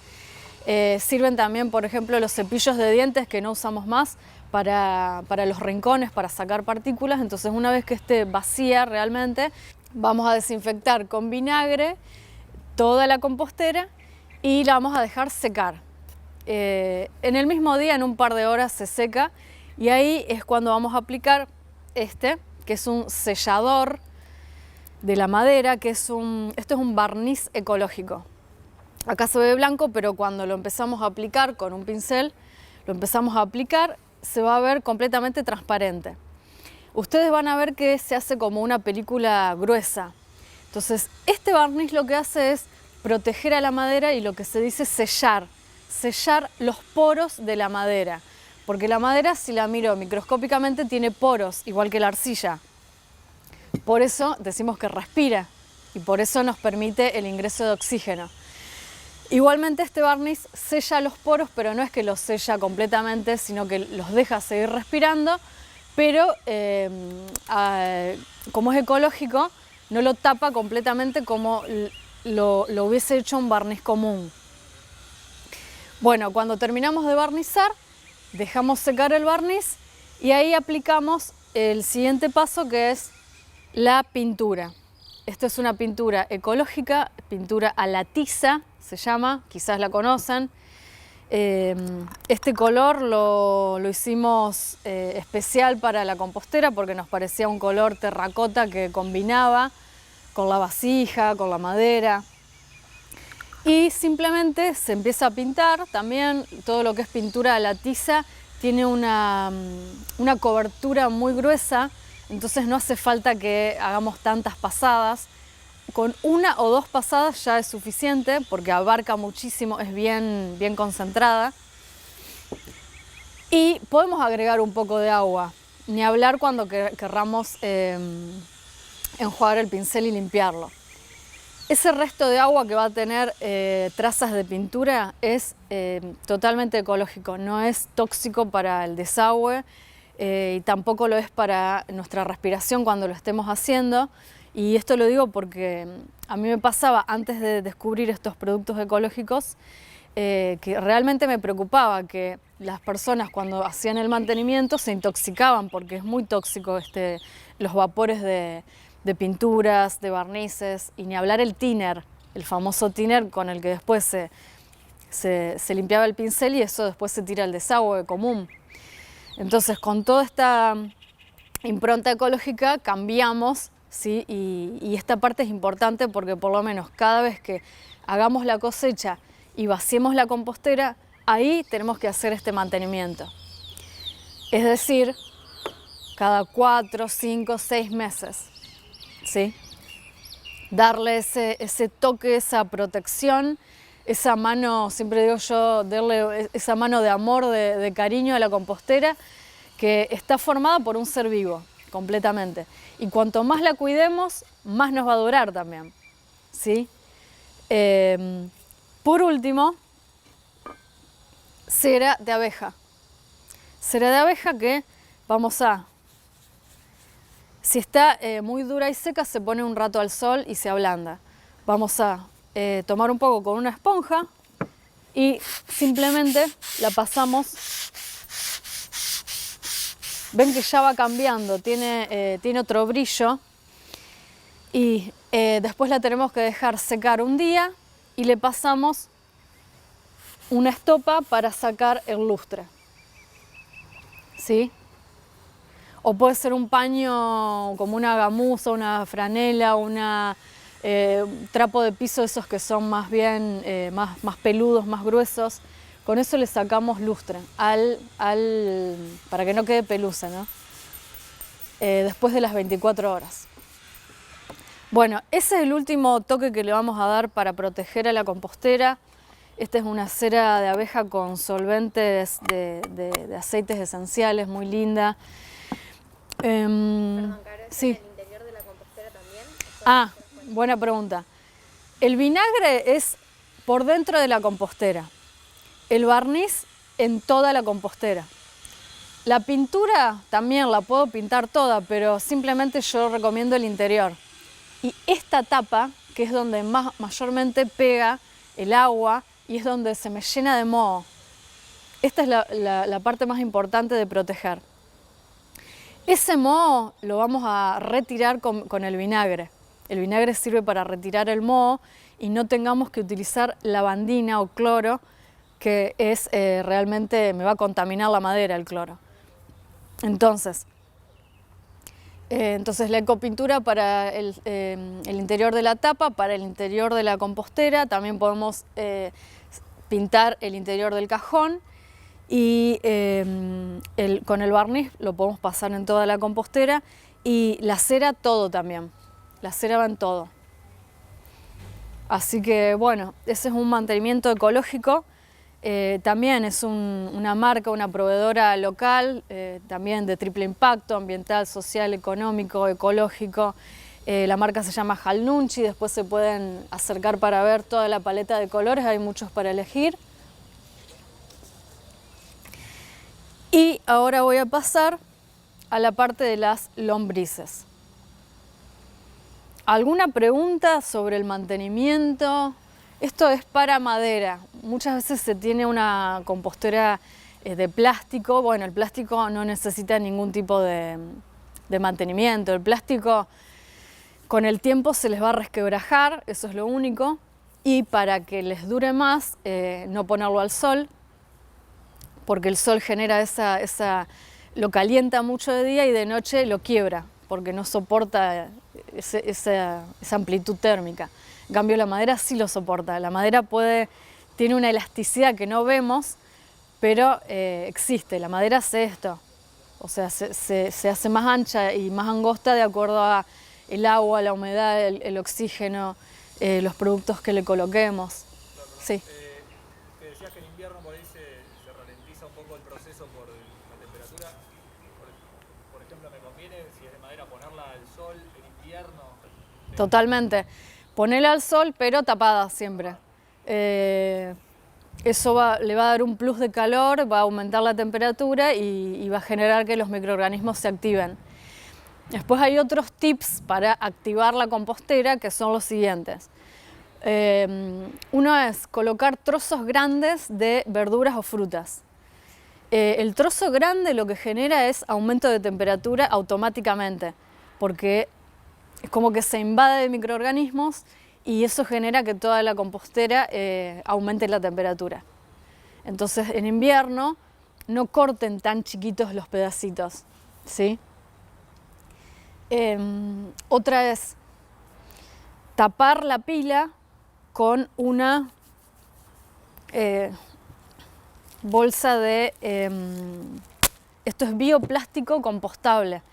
Sirven también, por ejemplo, los cepillos de dientes que no usamos más para los rincones, para sacar partículas. Entonces, una vez que esté vacía realmente, vamos a desinfectar con vinagre toda la compostera y la vamos a dejar secar. En el mismo día, en un par de horas, se seca. Y ahí es cuando vamos a aplicar que es un sellador de la madera, esto es un barniz ecológico. Acá se ve blanco, pero cuando lo empezamos a aplicar con un pincel, lo empezamos a aplicar, se va a ver completamente transparente. Ustedes van a ver que se hace como una película gruesa. Entonces, este barniz lo que hace es proteger a la madera y lo que se dice sellar los poros de la madera. Porque la madera, si la miro microscópicamente, tiene poros, igual que la arcilla. Por eso decimos que respira y por eso nos permite el ingreso de oxígeno. Igualmente este barniz sella los poros, pero no es que los sella completamente, sino que los deja seguir respirando, pero como es ecológico, no lo tapa completamente como lo hubiese hecho un barniz común. Bueno, cuando terminamos de barnizar, dejamos secar el barniz y ahí aplicamos el siguiente paso, que es la pintura. Esto es una pintura ecológica, pintura a la tiza se llama, quizás la conocen. Este color lo hicimos especial para la compostera porque nos parecía un color terracota que combinaba con la vasija, con la madera. Y simplemente se empieza a pintar. También todo lo que es pintura a la tiza tiene una cobertura muy gruesa, entonces no hace falta que hagamos tantas pasadas. Con 1 o 2 pasadas ya es suficiente porque abarca muchísimo, es bien concentrada. Y podemos agregar un poco de agua, ni hablar cuando querramos enjuagar el pincel y limpiarlo. Ese resto de agua que va a tener trazas de pintura es totalmente ecológico, no es tóxico para el desagüe y tampoco lo es para nuestra respiración cuando lo estemos haciendo. Y esto lo digo porque a mí me pasaba antes de descubrir estos productos ecológicos que realmente me preocupaba que las personas cuando hacían el mantenimiento se intoxicaban porque es muy tóxico los vapores de pinturas, de barnices, y ni hablar el thinner, el famoso thinner con el que después se limpiaba el pincel y eso después se tira al desagüe común. Entonces con toda esta impronta ecológica cambiamos, ¿sí? Y esta parte es importante porque por lo menos cada vez que hagamos la cosecha y vaciemos la compostera, ahí tenemos que hacer este mantenimiento. Es decir, cada 4, 5, 6 meses. ¿Sí? Darle ese toque, esa protección, esa mano, siempre digo yo, darle esa mano de amor, de cariño a la compostera que está formada por un ser vivo, completamente. Y cuanto más la cuidemos, más nos va a durar también. ¿Sí? Por último, cera de abeja. Cera de abeja que vamos a... Si está muy dura y seca, se pone un rato al sol y se ablanda. Vamos a tomar un poco con una esponja y simplemente la pasamos. Ven que ya va cambiando, tiene otro brillo. Y después la tenemos que dejar secar un día y le pasamos una estopa para sacar el lustre. ¿Sí? O puede ser un paño como una gamuza, una franela, un trapo de piso, esos que son más bien más peludos, más gruesos. Con eso le sacamos lustre para que no quede pelusa, ¿no? Después de las 24 horas. Bueno, ese es el último toque que le vamos a dar para proteger a la compostera. Esta es una cera de abeja con solventes de aceites esenciales, muy linda. Perdón, Caro, sí. ¿en el interior de la compostera también? Ah, buena pregunta. El vinagre es por dentro de la compostera. El barniz en toda la compostera. La pintura también la puedo pintar toda, pero simplemente yo recomiendo el interior. Y esta tapa, que es donde mayormente pega el agua y es donde se me llena de moho. Esta es la parte más importante de proteger. Ese moho lo vamos a retirar con el vinagre. El vinagre sirve para retirar el moho y no tengamos que utilizar lavandina o cloro, que es realmente me va a contaminar la madera el cloro. Entonces la ecopintura para el interior de la tapa, para el interior de la compostera, también podemos pintar el interior del cajón. Y con el barniz lo podemos pasar en toda la compostera y la cera todo también, la cera va en todo. Así que bueno, ese es un mantenimiento ecológico, también es una marca, una proveedora local, también de triple impacto, ambiental, social, económico, ecológico. La marca se llama Halnunchi, después se pueden acercar para ver toda la paleta de colores, hay muchos para elegir. Y ahora voy a pasar a la parte de las lombrices. ¿Alguna pregunta sobre el mantenimiento? Esto es para madera. Muchas veces se tiene una compostera de plástico. Bueno, el plástico no necesita ningún tipo de mantenimiento. El plástico con el tiempo se les va a resquebrajar, eso es lo único. Y para que les dure más, no ponerlo al sol. porque el sol genera lo calienta mucho de día y de noche lo quiebra, porque no soporta esa amplitud térmica. En cambio la madera sí lo soporta, la madera tiene una elasticidad que no vemos, pero existe, la madera hace esto, o sea, se hace más ancha y más angosta de acuerdo a el agua, la humedad, el oxígeno, los productos que le coloquemos. Sí. Te decías que en invierno por ahí se ralentiza un poco el proceso por la temperatura. Por ejemplo, ¿me conviene, si es de madera, ponerla al sol en invierno? Totalmente. Ponela al sol, pero tapada siempre. Eso le va a dar un plus de calor, va a aumentar la temperatura y va a generar que los microorganismos se activen. Después hay otros tips para activar la compostera que son los siguientes. Uno es colocar trozos grandes de verduras o frutas. El trozo grande lo que genera es aumento de temperatura automáticamente, porque es como que se invade de microorganismos y eso genera que toda la compostera aumente la temperatura. Entonces en invierno no corten tan chiquitos los pedacitos, ¿sí? Otra es tapar la pila con una bolsa de, esto es bioplástico compostable.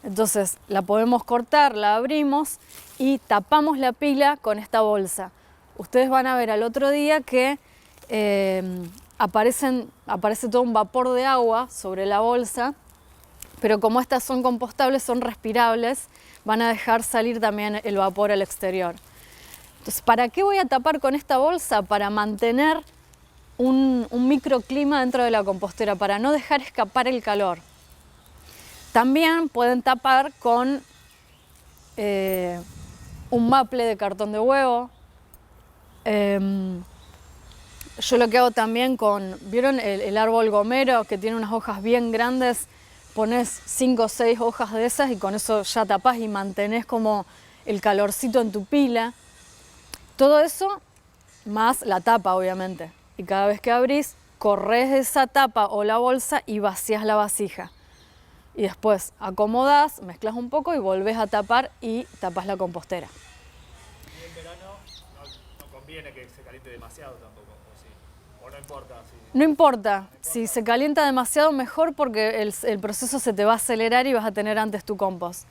Entonces la podemos cortar, la abrimos y tapamos la pila con esta bolsa. Ustedes van a ver al otro día que aparece todo un vapor de agua sobre la bolsa, pero como estas son compostables, son respirables, van a dejar salir también el vapor al exterior. Entonces, ¿para qué voy a tapar con esta bolsa? Para mantener un microclima dentro de la compostera, para no dejar escapar el calor. También pueden tapar con un maple de cartón de huevo. Yo lo que hago también ¿vieron el árbol gomero que tiene unas hojas bien grandes? Pones 5 o 6 hojas de esas y con eso ya tapás y mantenés como el calorcito en tu pila. Todo eso más la tapa, obviamente. Y cada vez que abrís, corres esa tapa o la bolsa y vacías la vasija. Y después acomodás, mezclas un poco y volvés a tapar y tapás la compostera. Y en verano no conviene que se caliente demasiado tampoco, ¿o sí? ¿O no importa? No importa. Si se calienta demasiado, mejor, porque el proceso se te va a acelerar y vas a tener antes tu compost.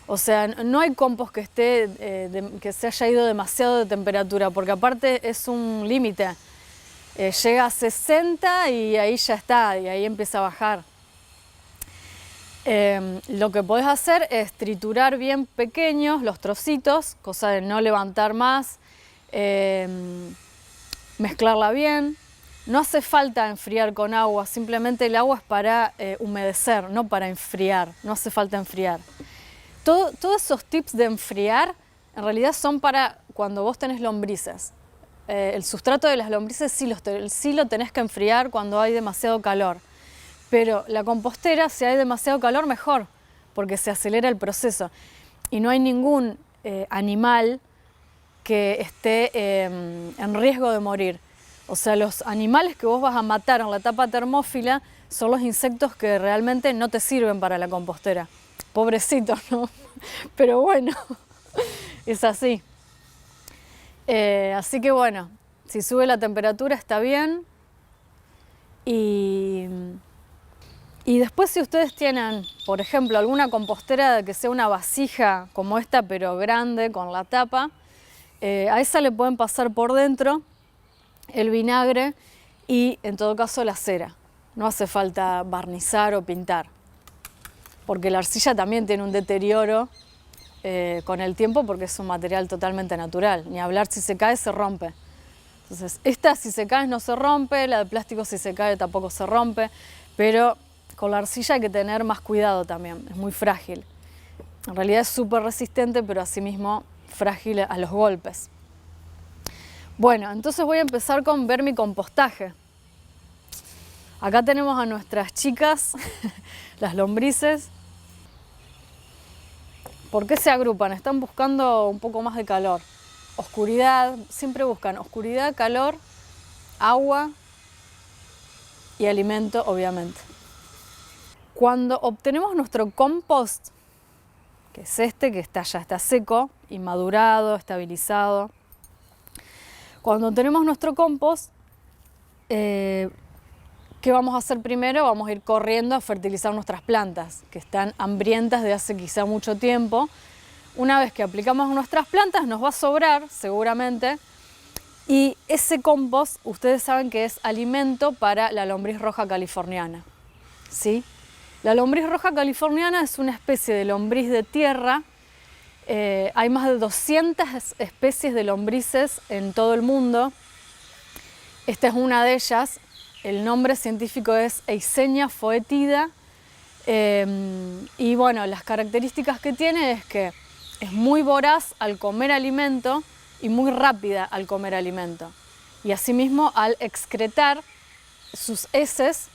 O sea, no hay compost que que se haya ido demasiado de temperatura, porque aparte es un límite. Llega a 60 y ahí ya está, y ahí empieza a bajar. Lo que podés hacer es triturar bien pequeños los trocitos, cosa de no levantar más, mezclarla bien. No hace falta enfriar con agua, simplemente el agua es para humedecer, no para enfriar, no hace falta enfriar. Todos esos tips de enfriar en realidad son para cuando vos tenés lombrices. El sustrato de las lombrices sí lo tenés que enfriar cuando hay demasiado calor. Pero la compostera, si hay demasiado calor, mejor, porque se acelera el proceso. Y no hay ningún animal que esté en riesgo de morir. O sea, los animales que vos vas a matar en la etapa termófila son los insectos que realmente no te sirven para la compostera. Pobrecitos, ¿no? Pero bueno, es así. Así que bueno, si sube la temperatura está bien. Y después, si ustedes tienen, por ejemplo, alguna compostera que sea una vasija como esta, pero grande, con la tapa, a esa le pueden pasar por dentro el vinagre y, en todo caso, la cera. No hace falta barnizar o pintar, porque la arcilla también tiene un deterioro con el tiempo, porque es un material totalmente natural. Ni hablar, si se cae, se rompe. Entonces, esta si se cae no se rompe, la de plástico si se cae tampoco se rompe, pero con la arcilla hay que tener más cuidado también, es muy frágil. En realidad es súper resistente, pero asimismo frágil a los golpes. Bueno, entonces voy a empezar con vermicompostaje. Acá tenemos a nuestras chicas, las lombrices. ¿Por qué se agrupan? Están buscando un poco más de calor. Oscuridad, siempre buscan oscuridad, calor, agua y alimento, obviamente. Cuando obtenemos nuestro compost, que es este, que ya está seco y madurado, estabilizado, cuando tenemos nuestro compost, ¿qué vamos a hacer primero? Vamos a ir corriendo a fertilizar nuestras plantas, que están hambrientas de hace quizá mucho tiempo. Una vez que aplicamos nuestras plantas, nos va a sobrar, seguramente, y ese compost, ustedes saben que es alimento para la lombriz roja californiana, ¿sí? La lombriz roja californiana es una especie de lombriz de tierra. Hay más de 200 especies de lombrices en todo el mundo. Esta es una de ellas. El nombre científico es Eisenia foetida. Y bueno, las características que tiene es que es muy voraz al comer alimento y muy rápida al comer alimento. Y asimismo al excretar sus heces,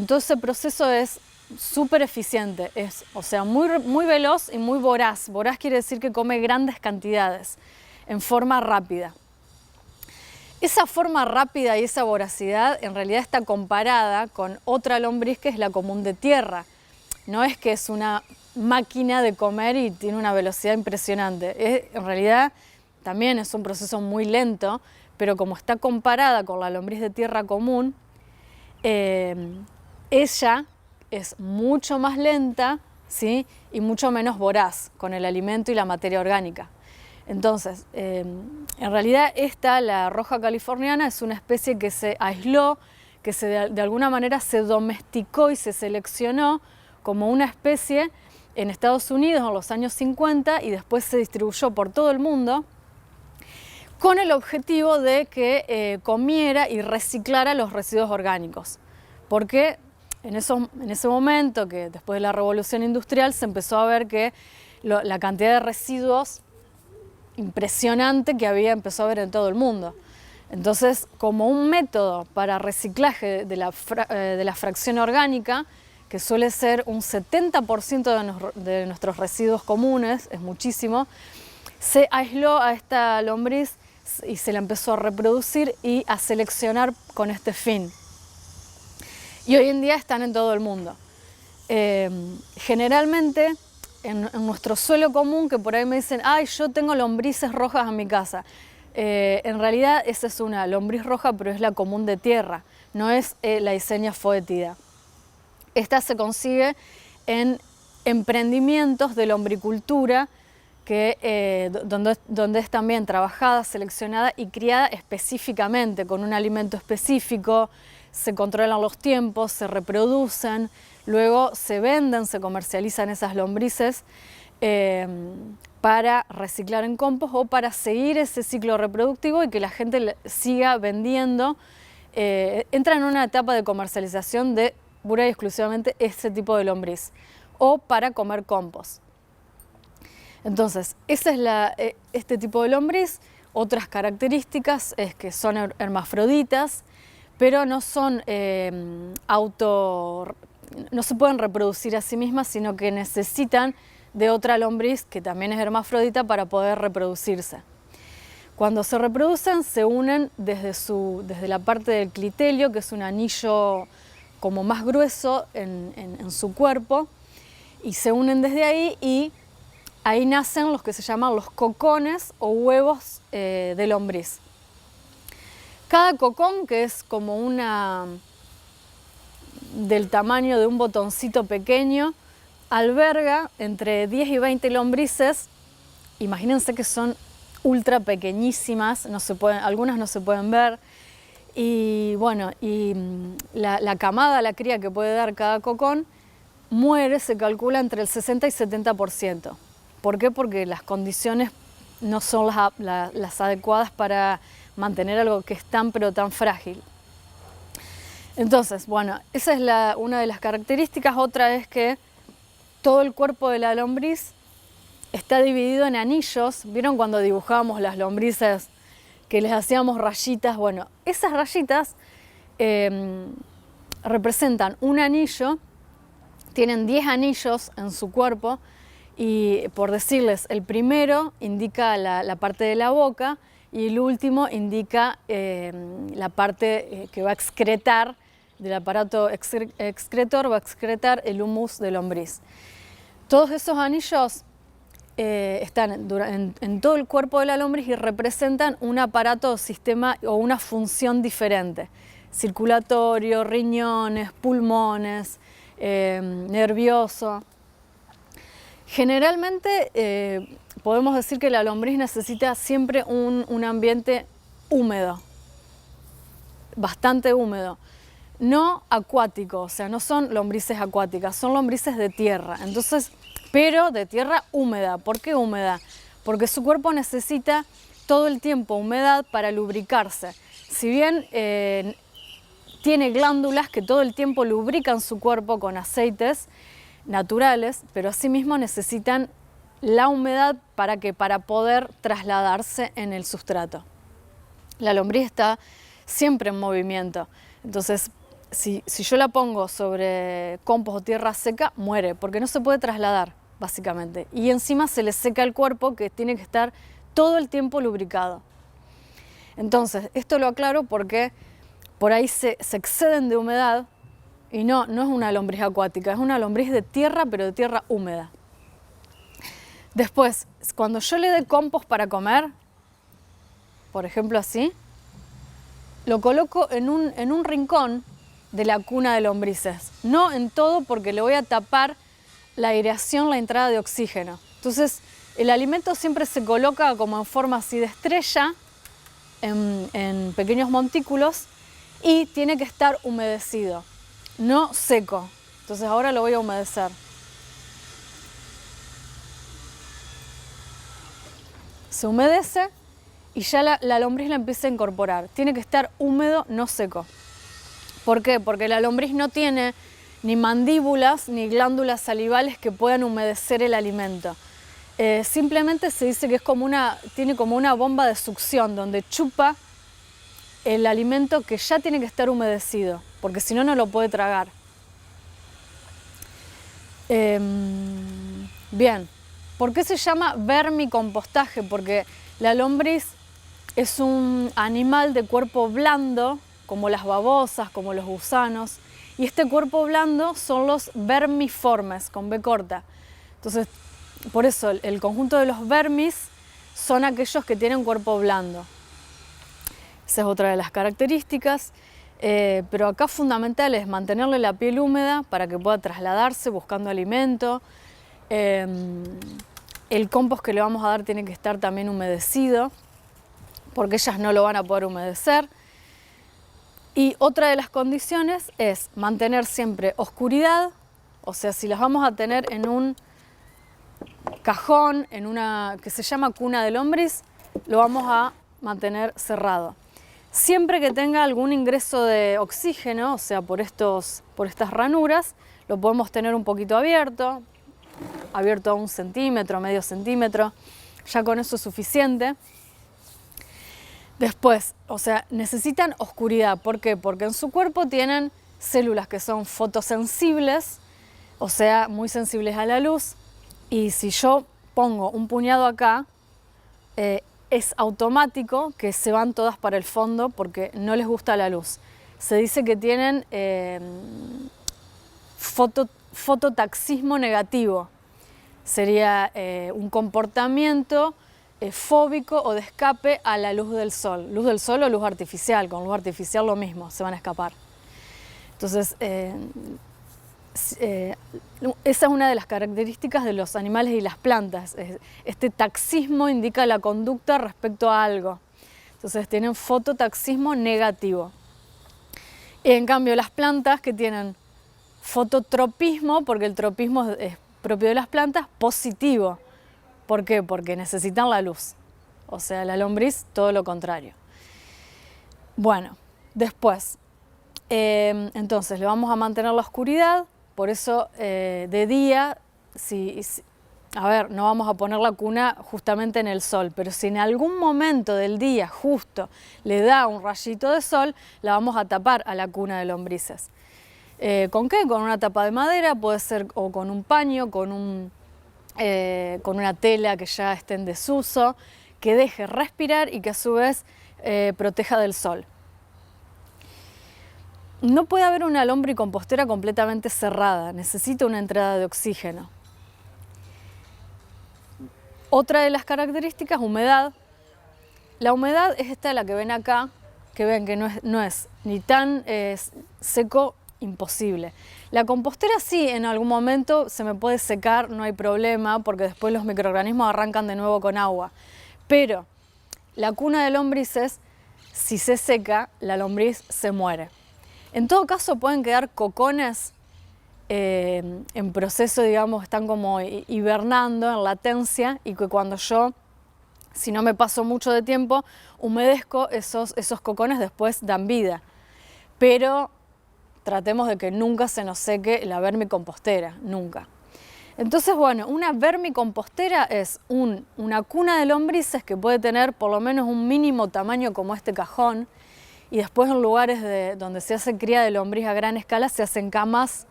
todo ese proceso es súper eficiente, o sea, muy veloz y muy voraz. Voraz quiere decir que come grandes cantidades en forma rápida. Esa forma rápida y esa voracidad en realidad está comparada con otra lombriz que es la común de tierra. No es que es una máquina de comer y tiene una velocidad impresionante. En realidad también es un proceso muy lento, pero como está comparada con la lombriz de tierra común, ella es mucho más lenta, ¿sí? Y mucho menos voraz con el alimento y la materia orgánica. Entonces, en realidad la roja californiana, es una especie que se aisló, que de alguna manera se domesticó y se seleccionó como una especie en Estados Unidos en los años 50 y después se distribuyó por todo el mundo con el objetivo de que comiera y reciclara los residuos orgánicos. Porque en ese momento, que después de la revolución industrial, se empezó a ver que la cantidad de residuos impresionante que empezó a haber en todo el mundo. Entonces, como un método para reciclaje de la fracción orgánica, que suele ser un 70% de nuestros residuos comunes, es muchísimo, se aisló a esta lombriz y se la empezó a reproducir y a seleccionar con este fin. Y hoy en día están en todo el mundo. Generalmente, en nuestro suelo común, que por ahí me dicen, ay, yo tengo lombrices rojas en mi casa. En realidad esa es una lombriz roja, pero es la común de tierra, no es la Eisenia foetida. Esta se consigue en emprendimientos de lombricultura, donde es también trabajada, seleccionada y criada específicamente, con un alimento específico. Se controlan los tiempos, se reproducen, luego se venden, se comercializan esas lombrices para reciclar en compost o para seguir ese ciclo reproductivo y que la gente siga vendiendo. Entra en una etapa de comercialización de pura y exclusivamente ese tipo de lombriz o para comer compost. Entonces, esa es este tipo de lombriz. Otras características es que son hermafroditas, pero no son no se pueden reproducir a sí mismas, sino que necesitan de otra lombriz que también es hermafrodita para poder reproducirse. Cuando se reproducen, se unen desde la parte del clitelio, que es un anillo como más grueso en su cuerpo, y se unen desde ahí y ahí nacen los que se llaman los cocones o huevos de lombriz. Cada cocón, que es como del tamaño de un botoncito pequeño, alberga entre 10 y 20 lombrices. Imagínense que son ultra pequeñísimas, algunas no se pueden ver. Y bueno, la camada, la cría que puede dar cada cocón, se calcula entre el 60 y 70%. ¿Por qué? Porque las condiciones no son las adecuadas para mantener algo que es tan pero tan frágil. Entonces, bueno, esa es una de las características. Otra es que todo el cuerpo de la lombriz está dividido en anillos. ¿Vieron cuando dibujábamos las lombrices que les hacíamos rayitas? Bueno, esas rayitas representan un anillo, tienen 10 anillos en su cuerpo y, por decirles, el primero indica la parte de la boca y el último indica la parte que va a excretar del aparato excretor va a excretar el humus de lombriz. Todos esos anillos están en todo el cuerpo de la lombriz y representan un aparato o sistema o una función diferente. Circulatorio, riñones, pulmones, nervioso. Generalmente podemos decir que la lombriz necesita siempre un ambiente húmedo, bastante húmedo. No acuático, o sea, no son lombrices acuáticas, son lombrices de tierra. Entonces, pero de tierra húmeda. ¿Por qué húmeda? Porque su cuerpo necesita todo el tiempo humedad para lubricarse. Si bien tiene glándulas que todo el tiempo lubrican su cuerpo con aceites naturales, pero asimismo necesitan la humedad para poder trasladarse en el sustrato. La lombriz está siempre en movimiento. Entonces, si yo la pongo sobre compost o tierra seca, muere, porque no se puede trasladar, básicamente. Y encima se le seca el cuerpo, que tiene que estar todo el tiempo lubricado. Entonces, esto lo aclaro porque por ahí se exceden de humedad y no es una lombriz acuática, es una lombriz de tierra, pero de tierra húmeda. Después, cuando yo le dé compost para comer, por ejemplo así, lo coloco en un rincón de la cuna de lombrices. No en todo, porque le voy a tapar la aireación, la entrada de oxígeno. Entonces, el alimento siempre se coloca como en forma así de estrella, en pequeños montículos, y tiene que estar humedecido, no seco. Entonces ahora lo voy a humedecer. Se humedece y ya la lombriz la empieza a incorporar. Tiene que estar húmedo, no seco. ¿Por qué? Porque la lombriz no tiene ni mandíbulas ni glándulas salivales que puedan humedecer el alimento. Simplemente se dice que es tiene como una bomba de succión donde chupa el alimento que ya tiene que estar humedecido, porque si no, no lo puede tragar. Bien, ¿por qué se llama vermicompostaje? Porque la lombriz es un animal de cuerpo blando, como las babosas, como los gusanos, y este cuerpo blando son los vermiformes, con B corta. Entonces, por eso el conjunto de los vermis son aquellos que tienen cuerpo blando. Esa es otra de las características, pero acá fundamental es mantenerle la piel húmeda para que pueda trasladarse buscando alimento. El compost que le vamos a dar tiene que estar también humedecido, porque ellas no lo van a poder humedecer. Y otra de las condiciones es mantener siempre oscuridad, o sea, si las vamos a tener en un cajón, en una que se llama cuna de lombriz, lo vamos a mantener cerrado. Siempre que tenga algún ingreso de oxígeno, o sea, por estas ranuras, lo podemos tener un poquito abierto a 1 centímetro, medio centímetro, ya con eso es suficiente. Después, o sea, necesitan oscuridad. ¿Por qué? Porque en su cuerpo tienen células que son fotosensibles, o sea, muy sensibles a la luz, y si yo pongo un puñado acá, es automático que se van todas para el fondo porque no les gusta la luz. Se dice que tienen fototaxismo negativo. Sería un comportamiento fóbico o de escape a la luz del sol. Luz del sol o luz artificial. Con luz artificial lo mismo, se van a escapar. Entonces, esa es una de las características de los animales y las plantas. Este taxismo indica la conducta respecto a algo. Entonces tienen fototaxismo negativo. En cambio, las plantas que tienen fototropismo, porque el tropismo es propio de las plantas, positivo. ¿Por qué? Porque necesitan la luz. O sea, la lombriz, todo lo contrario. Bueno, después, entonces le vamos a mantener la oscuridad. Por eso de día, a ver, no vamos a poner la cuna justamente en el sol, pero si en algún momento del día justo le da un rayito de sol, la vamos a tapar a la cuna de lombrices. ¿Con qué? Con una tapa de madera, puede ser, o con un paño, con una tela que ya esté en desuso, que deje respirar y que a su vez proteja del sol. no puede haber una lombricompostera completamente cerrada, necesita una entrada de oxígeno. Otra de las características, humedad. La humedad es esta, la que ven acá, que ven que no es ni tan seco, imposible. La compostera sí, en algún momento se me puede secar, no hay problema, porque después los microorganismos arrancan de nuevo con agua. Pero la cuna de lombrices, si se seca, la lombriz se muere. En todo caso pueden quedar cocones en proceso, digamos, están como hibernando en latencia, y que cuando yo, si no me paso mucho de tiempo, humedezco, esos cocones después dan vida. Pero tratemos de que nunca se nos seque la vermicompostera, nunca. Entonces, bueno, una vermicompostera es una cuna de lombrices que puede tener por lo menos un mínimo tamaño como este cajón, y después en lugares donde se hace cría de lombriz a gran escala se hacen camas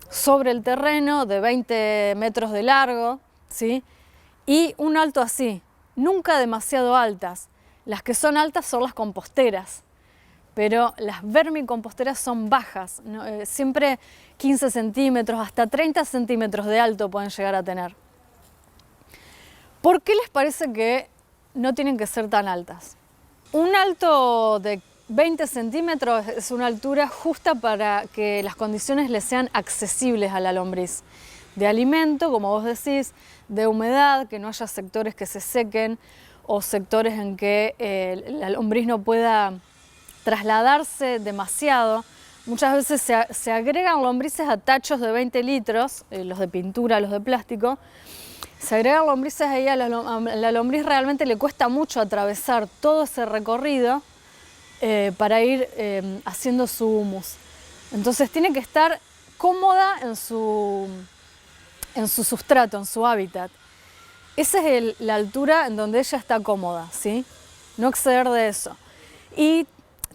sobre el terreno de 20 metros de largo, ¿sí? Y un alto así, nunca demasiado altas. Las que son altas son las composteras, pero las vermicomposteras son bajas, ¿no? Siempre 15 centímetros, hasta 30 centímetros de alto pueden llegar a tener. ¿Por qué les parece que no tienen que ser tan altas? Un alto de 20 centímetros es una altura justa para que las condiciones le sean accesibles a la lombriz. De alimento, como vos decís, de humedad, que no haya sectores que se sequen o sectores en que la lombriz no pueda trasladarse demasiado. Muchas veces se agregan lombrices a tachos de 20 litros, los de pintura, los de plástico. Se agregan lombrices ahí, a la lombriz realmente le cuesta mucho atravesar todo ese recorrido para ir haciendo su humus. Entonces tiene que estar cómoda en su sustrato, en su hábitat. Esa es la altura en donde ella está cómoda, ¿sí? No exceder de eso. Y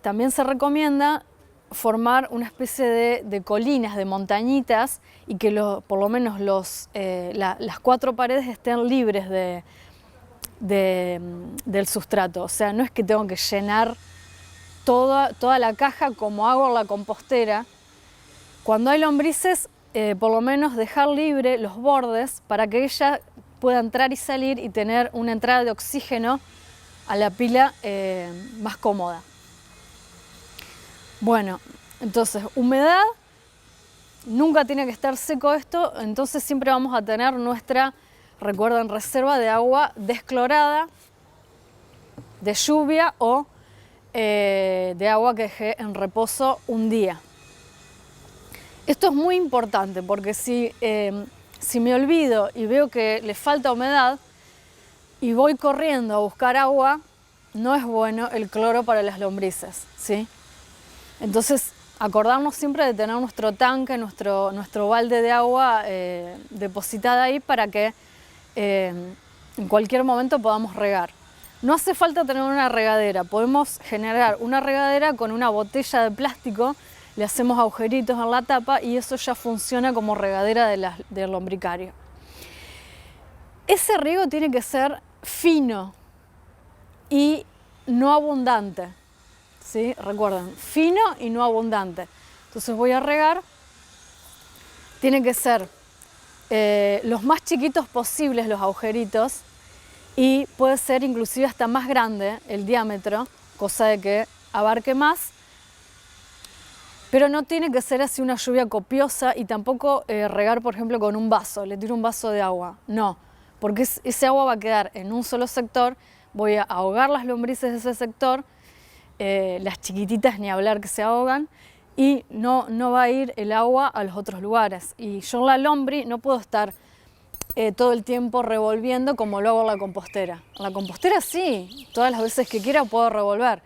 también se recomienda formar una especie de colinas, de montañitas, y que por lo menos las 4 paredes estén libres del sustrato. O sea, no es que tengo que llenar toda la caja como hago en la compostera. Cuando hay lombrices, por lo menos dejar libre los bordes para que ella pueda entrar y salir y tener una entrada de oxígeno a la pila más cómoda. Bueno, entonces humedad, nunca tiene que estar seco esto, entonces siempre vamos a tener nuestra, recuerden, reserva de agua desclorada, de lluvia o de agua que dejé en reposo un día. Esto es muy importante porque si me olvido y veo que le falta humedad y voy corriendo a buscar agua, no es bueno el cloro para las lombrices, ¿sí? Entonces, acordarnos siempre de tener nuestro tanque, nuestro balde de agua depositada ahí para que en cualquier momento podamos regar. No hace falta tener una regadera, podemos generar una regadera con una botella de plástico, le hacemos agujeritos en la tapa y eso ya funciona como regadera del lombricario. Ese riego tiene que ser fino y no abundante, ¿sí? Recuerden, fino y no abundante. Entonces voy a regar, tiene que ser los más chiquitos posibles los agujeritos, y puede ser inclusive hasta más grande el diámetro, cosa de que abarque más, pero no tiene que ser así una lluvia copiosa, y tampoco regar, por ejemplo, con un vaso, le tiro un vaso de agua, no, porque ese agua va a quedar en un solo sector, voy a ahogar las lombrices de ese sector, las chiquititas ni hablar que se ahogan, y no va a ir el agua a los otros lugares. Y yo en la lombriz no puedo estar todo el tiempo revolviendo como lo hago en la compostera. En la compostera sí, todas las veces que quiera puedo revolver,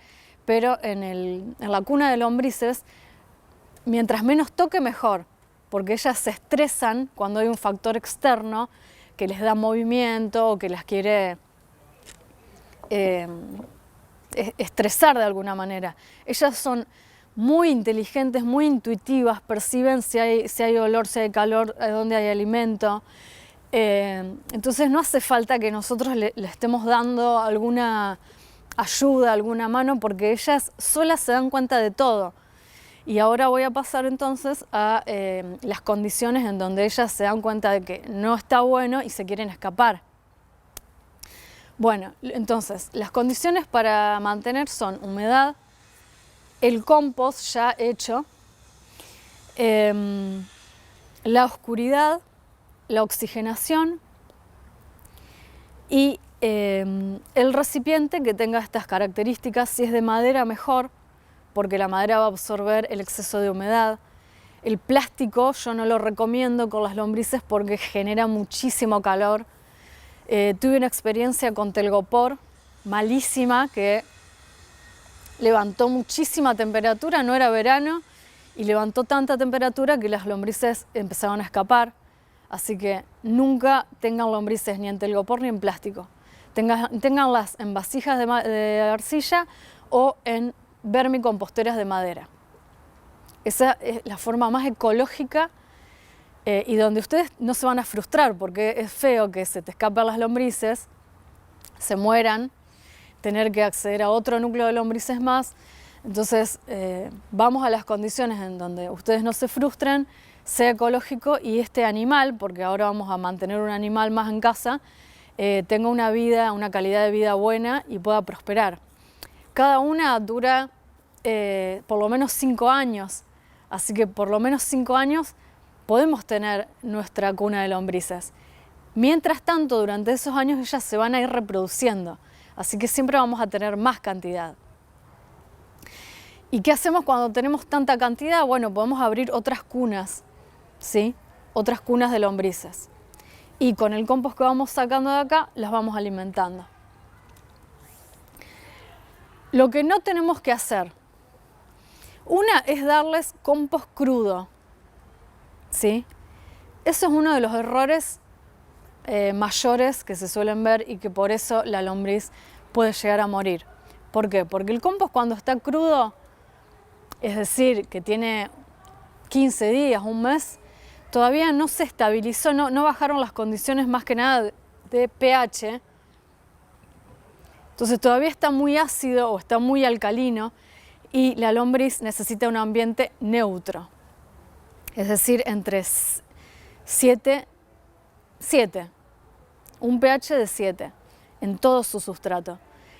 pero en la cuna de lombrices, mientras menos toque mejor, porque ellas se estresan cuando hay un factor externo que les da movimiento o que las quiere estresar de alguna manera. Ellas son muy inteligentes, muy intuitivas, perciben si hay olor, si hay calor, dónde hay alimento. Entonces no hace falta que nosotros le estemos dando alguna ayuda, alguna mano, porque ellas solas se dan cuenta de todo. Y ahora voy a pasar entonces a las condiciones en donde ellas se dan cuenta de que no está bueno y se quieren escapar. Bueno, entonces las condiciones para mantener son humedad, el compost ya hecho, la oscuridad, la oxigenación y el recipiente que tenga estas características. Si es de madera, mejor, porque la madera va a absorber el exceso de humedad. El plástico yo no lo recomiendo con las lombrices porque genera muchísimo calor. Tuve una experiencia con telgopor malísima que levantó muchísima temperatura, no era verano, y levantó tanta temperatura que las lombrices empezaron a escapar. Así que nunca tengan lombrices ni en telgopor ni en plástico. Ténganlas en vasijas de arcilla o en vermicomposteras de madera. Esa es la forma más ecológica y donde ustedes no se van a frustrar, porque es feo que se te escapen las lombrices, se mueran, tener que acceder a otro núcleo de lombrices más. Entonces vamos a las condiciones en donde ustedes no se frustren, sea ecológico y este animal, porque ahora vamos a mantener un animal más en casa, tenga una vida, una calidad de vida buena y pueda prosperar. Cada una dura por lo menos 5 años, así que por lo menos 5 años podemos tener nuestra cuna de lombrices. Mientras tanto, durante esos años ellas se van a ir reproduciendo, así que siempre vamos a tener más cantidad. ¿Y qué hacemos cuando tenemos tanta cantidad? Bueno, podemos abrir otras cunas, ¿sí? Otras cunas de lombrices. Y con el compost que vamos sacando de acá, las vamos alimentando. Lo que no tenemos que hacer, una es darles compost crudo, ¿sí? Eso es uno de los errores mayores que se suelen ver y que por eso la lombriz puede llegar a morir. ¿Por qué? Porque el compost cuando está crudo, es decir, que tiene 15 días, un mes, todavía no se estabilizó, no bajaron las condiciones más que nada de pH. Entonces todavía está muy ácido o está muy alcalino y la lombriz necesita un ambiente neutro. Es decir, entre 7, un pH de 7 en todo su sustrato.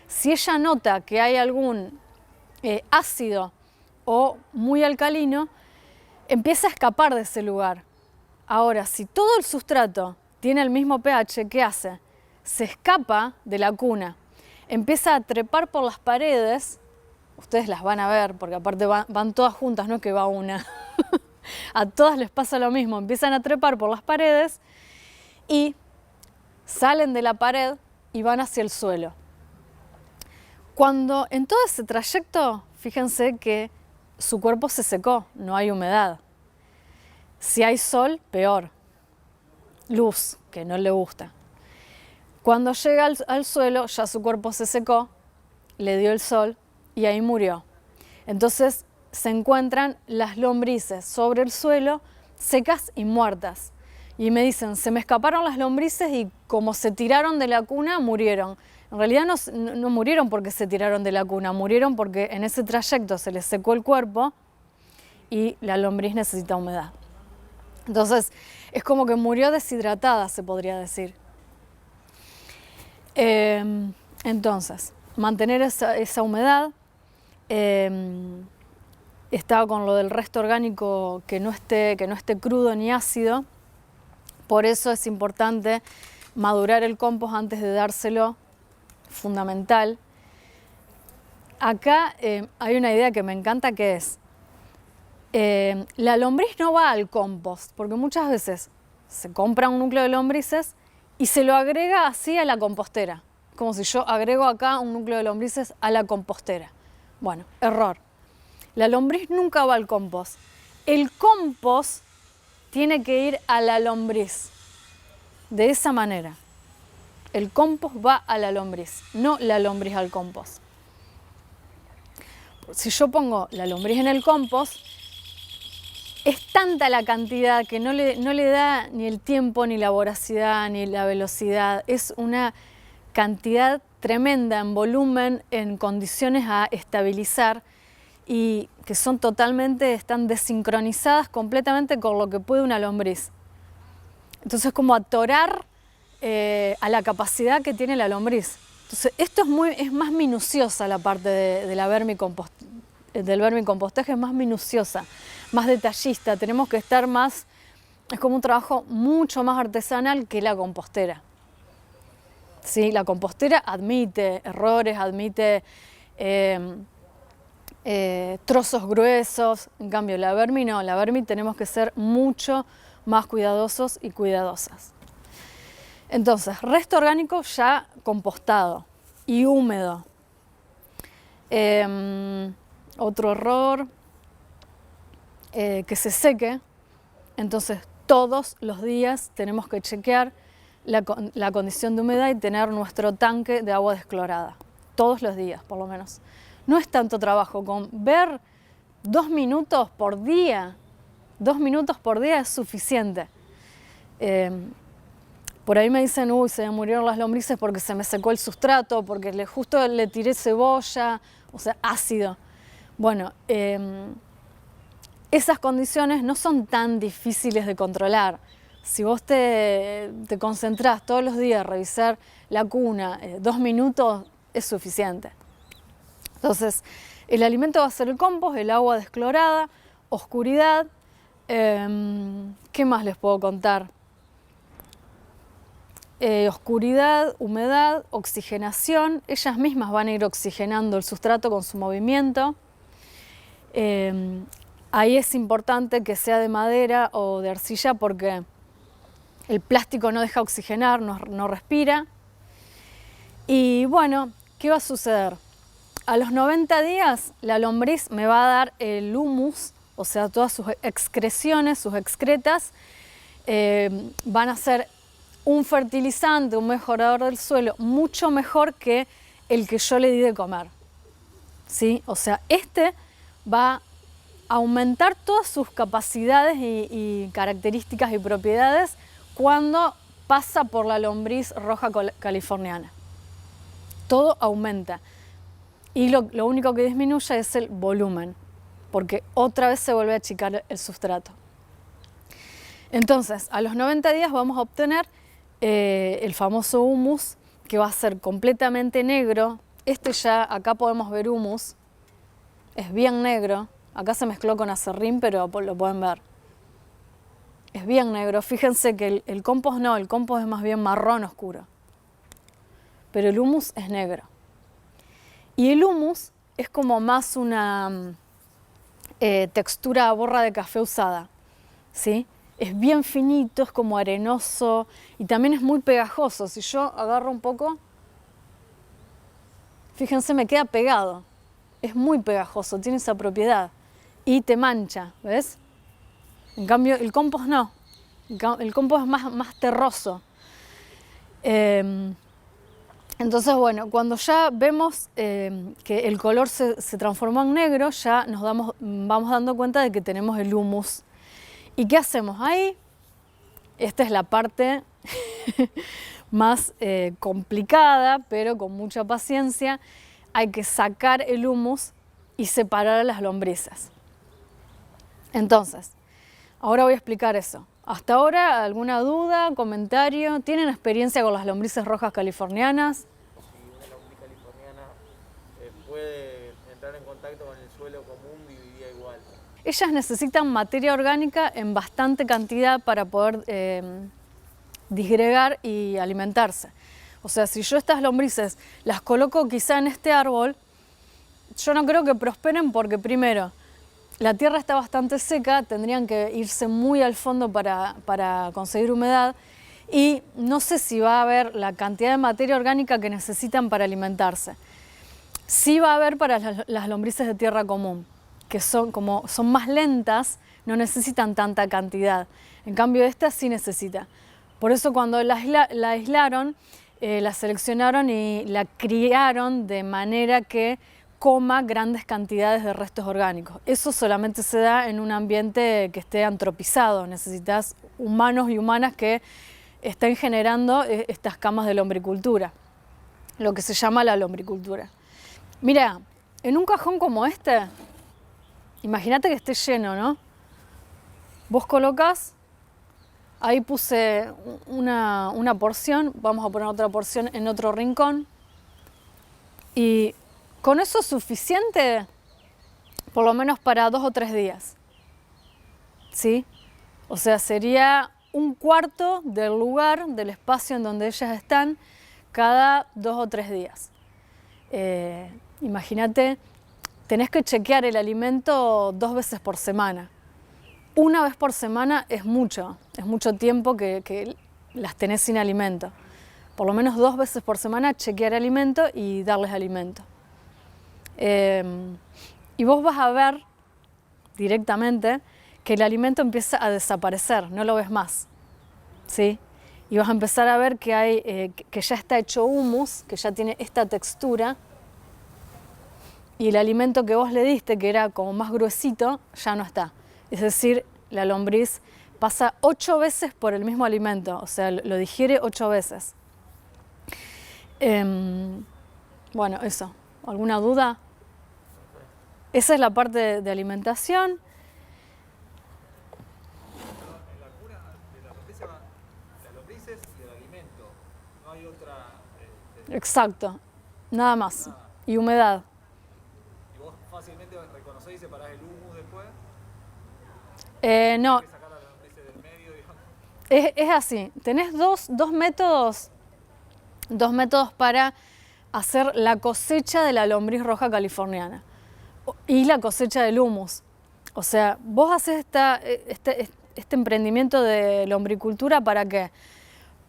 Si ella nota que hay algún ácido o muy alcalino, empieza a escapar de ese lugar. Ahora, si todo el sustrato tiene el mismo pH, ¿qué hace? Se escapa de la cuna, empieza a trepar por las paredes, ustedes las van a ver porque aparte van todas juntas, no es que va una. A todas les pasa lo mismo, empiezan a trepar por las paredes y salen de la pared y van hacia el suelo. Cuando en todo ese trayecto, fíjense que su cuerpo se secó, no hay humedad. Si hay sol, peor. Luz, que no le gusta. Cuando llega al suelo, ya su cuerpo se secó, le dio el sol y ahí murió. Entonces se encuentran las lombrices sobre el suelo, secas y muertas. Y me dicen, se me escaparon las lombrices y como se tiraron de la cuna, murieron. En realidad no murieron porque se tiraron de la cuna, murieron porque en ese trayecto se les secó el cuerpo y la lombriz necesita humedad. Entonces, es como que murió deshidratada, se podría decir. Entonces, mantener esa humedad. Estaba con lo del resto orgánico que no esté crudo ni ácido. Por eso es importante madurar el compost antes de dárselo, fundamental. Acá hay una idea que me encanta que es, la lombriz no va al compost, porque muchas veces se compra un núcleo de lombrices y se lo agrega así a la compostera, como si yo agrego acá un núcleo de lombrices a la compostera. Bueno, error. La lombriz nunca va al compost. El compost tiene que ir a la lombriz. De esa manera. El compost va a la lombriz, no la lombriz al compost. Si yo pongo la lombriz en el compost, es tanta la cantidad que no le da ni el tiempo, ni la voracidad, ni la velocidad. Es una cantidad tremenda en volumen, en condiciones a estabilizar. y que son están desincronizadas completamente con lo que puede una lombriz. Entonces es como atorar a la capacidad que tiene la lombriz. Entonces esto es más minuciosa la parte del vermicompostaje, es más minuciosa, más detallista, tenemos que estar más, es como un trabajo mucho más artesanal que la compostera. ¿Sí? La compostera admite errores, admite trozos gruesos, en cambio la vermi no, la vermi tenemos que ser mucho más cuidadosos y cuidadosas. Entonces, resto orgánico ya compostado y húmedo. Otro error, que se seque, entonces todos los días tenemos que chequear la condición de humedad y tener nuestro tanque de agua desclorada, todos los días por lo menos. No es tanto trabajo, con ver 2 minutos por día, 2 minutos por día es suficiente. Por ahí me dicen, uy, se me murieron las lombrices porque se me secó el sustrato, porque justo le tiré cebolla, o sea, ácido. Bueno, esas condiciones no son tan difíciles de controlar. Si vos te concentrás todos los días a revisar la cuna, 2 minutos es suficiente. Entonces, el alimento va a ser el compost, el agua desclorada, oscuridad. ¿Qué más les puedo contar? Oscuridad, humedad, oxigenación. Ellas mismas van a ir oxigenando el sustrato con su movimiento. Ahí es importante que sea de madera o de arcilla porque el plástico no deja oxigenar, no respira. Y bueno, ¿qué va a suceder? A los 90 días la lombriz me va a dar el humus, o sea, todas sus excreciones, sus excretas, van a ser un fertilizante, un mejorador del suelo, mucho mejor que el que yo le di de comer. ¿Sí? O sea, este va a aumentar todas sus capacidades y características y propiedades cuando pasa por la lombriz roja californiana. Todo aumenta. Y lo único que disminuye es el volumen, porque otra vez se vuelve a achicar el sustrato. Entonces, a los 90 días vamos a obtener el famoso humus, que va a ser completamente negro. Acá podemos ver humus, es bien negro. Acá se mezcló con acerrín, pero lo pueden ver. Es bien negro. Fíjense que el compost no, el compost es más bien marrón oscuro. Pero el humus es negro. Y el humus es como más una textura borra de café usada, ¿sí? Es bien finito, es como arenoso y también es muy pegajoso. Si yo agarro un poco, fíjense, me queda pegado. Es muy pegajoso, tiene esa propiedad y te mancha, ¿ves? En cambio, el compost no. El compost es más terroso. Entonces, bueno, cuando ya vemos que el color se transformó en negro, ya vamos dando cuenta de que tenemos el humus. ¿Y qué hacemos ahí? Esta es la parte más complicada, pero con mucha paciencia. Hay que sacar el humus y separar a las lombrices. Entonces, ahora voy a explicar eso. Hasta ahora, ¿alguna duda, comentario? ¿Tienen experiencia con las lombrices rojas californianas? Si una lombriz californiana puede entrar en contacto con el suelo común, viviría igual. Ellas necesitan materia orgánica en bastante cantidad para poder disgregar y alimentarse. O sea, si yo estas lombrices las coloco quizá en este árbol, yo no creo que prosperen porque primero, la tierra está bastante seca, tendrían que irse muy al fondo para conseguir humedad y no sé si va a haber la cantidad de materia orgánica que necesitan para alimentarse. Sí va a haber para las lombrices de tierra común, que son más lentas, no necesitan tanta cantidad. En cambio, esta sí necesita. Por eso cuando la aislaron, la seleccionaron y la criaron de manera que coma grandes cantidades de restos orgánicos. Eso solamente se da en un ambiente que esté antropizado. Necesitas humanos y humanas que estén generando estas camas de lombricultura, lo que se llama la lombricultura. Mira, en un cajón como este, imagínate que esté lleno, ¿no? Vos colocas, ahí puse una porción, vamos a poner otra porción en otro rincón. Y con eso es suficiente, por lo menos para 2 o 3 días. ¿Sí? O sea, sería 1/4 del lugar, del espacio en donde ellas están, cada 2 o 3 días. Imagínate, tenés que chequear el alimento 2 veces por semana. 1 vez por semana es mucho tiempo que las tenés sin alimento. Por lo menos 2 veces por semana chequear alimento y darles alimento. Y vos vas a ver directamente que el alimento empieza a desaparecer, no lo ves más, ¿sí? Y vas a empezar a ver que que ya está hecho humus, que ya tiene esta textura, y el alimento que vos le diste, que era como más gruesito, ya no está. Es decir, la lombriz pasa 8 veces por el mismo alimento, o sea, lo digiere 8 veces. Bueno, eso. ¿Alguna duda? Esa es la parte de alimentación. En la cuna de la lombriz se van las lombrices y el alimento. No hay otra. Exacto. Nada más. Y humedad. ¿Y vos fácilmente reconocés y separás el humus después? No. Hay que sacar a las lombrices del medio, digamos. Es así. Tenés dos métodos para hacer la cosecha de la lombriz roja californiana y la cosecha del humus. O sea, vos haces este emprendimiento de lombricultura, ¿para qué?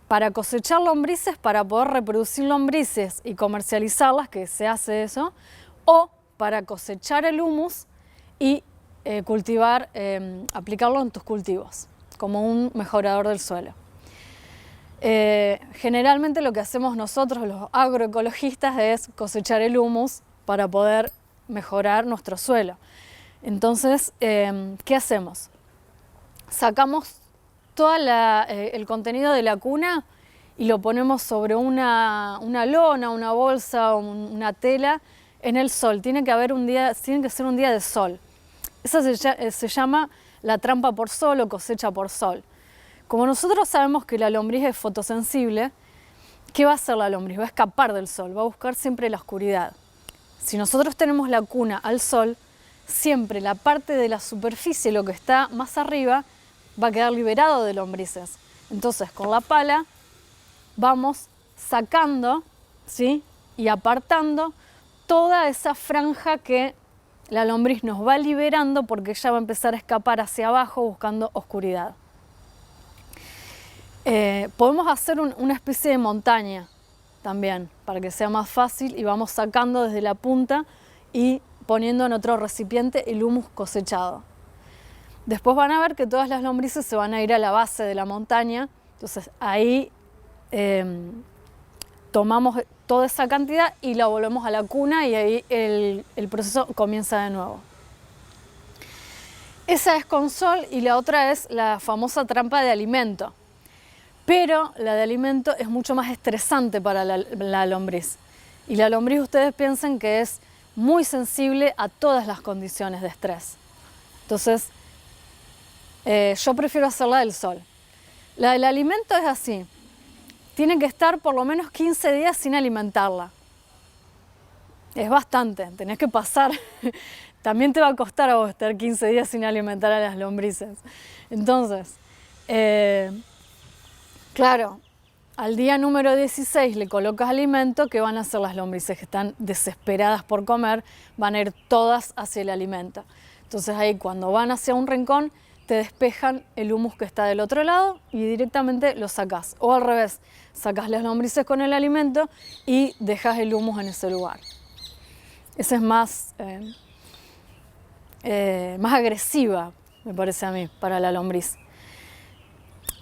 Para cosechar lombrices, para poder reproducir lombrices y comercializarlas, que se hace eso, o para cosechar el humus y cultivar, aplicarlo en tus cultivos como un mejorador del suelo. Generalmente lo que hacemos nosotros, los agroecologistas, es cosechar el humus para poder mejorar nuestro suelo. Entonces, ¿qué hacemos? Sacamos todo el contenido de la cuna y lo ponemos sobre una lona, una bolsa, una tela en el sol. Tiene que ser un día de sol. Eso se llama la trampa por sol o cosecha por sol. Como nosotros sabemos que la lombriz es fotosensible, ¿qué va a hacer la lombriz? Va a escapar del sol, va a buscar siempre la oscuridad. Si nosotros tenemos la cuna al sol, siempre la parte de la superficie, lo que está más arriba, va a quedar liberado de lombrices. Entonces, con la pala vamos sacando, ¿sí?, y apartando toda esa franja que la lombriz nos va liberando, porque ella va a empezar a escapar hacia abajo buscando oscuridad. Podemos hacer una especie de montaña también, para que sea más fácil, y vamos sacando desde la punta y poniendo en otro recipiente el humus cosechado. Después van a ver que todas las lombrices se van a ir a la base de la montaña, entonces ahí tomamos toda esa cantidad y la volvemos a la cuna, y ahí el proceso comienza de nuevo. Esa es con sol, y la otra es la famosa trampa de alimento. Pero la de alimento es mucho más estresante para la lombriz. Y la lombriz, ustedes piensan que es muy sensible a todas las condiciones de estrés. Entonces, yo prefiero hacerla del sol. La del alimento es así. Tiene que estar por lo menos 15 días sin alimentarla. Es bastante, tenés que pasar. También te va a costar a vos estar 15 días sin alimentar a las lombrices. Entonces, claro, al día número 16 le colocas alimento. ¿Qué van a hacer las lombrices? Que están desesperadas por comer, van a ir todas hacia el alimento. Entonces ahí, cuando van hacia un rincón, te despejan el humus que está del otro lado y directamente lo sacás. O al revés, sacás las lombrices con el alimento y dejas el humus en ese lugar. Esa es más agresiva, me parece a mí, para la lombriz.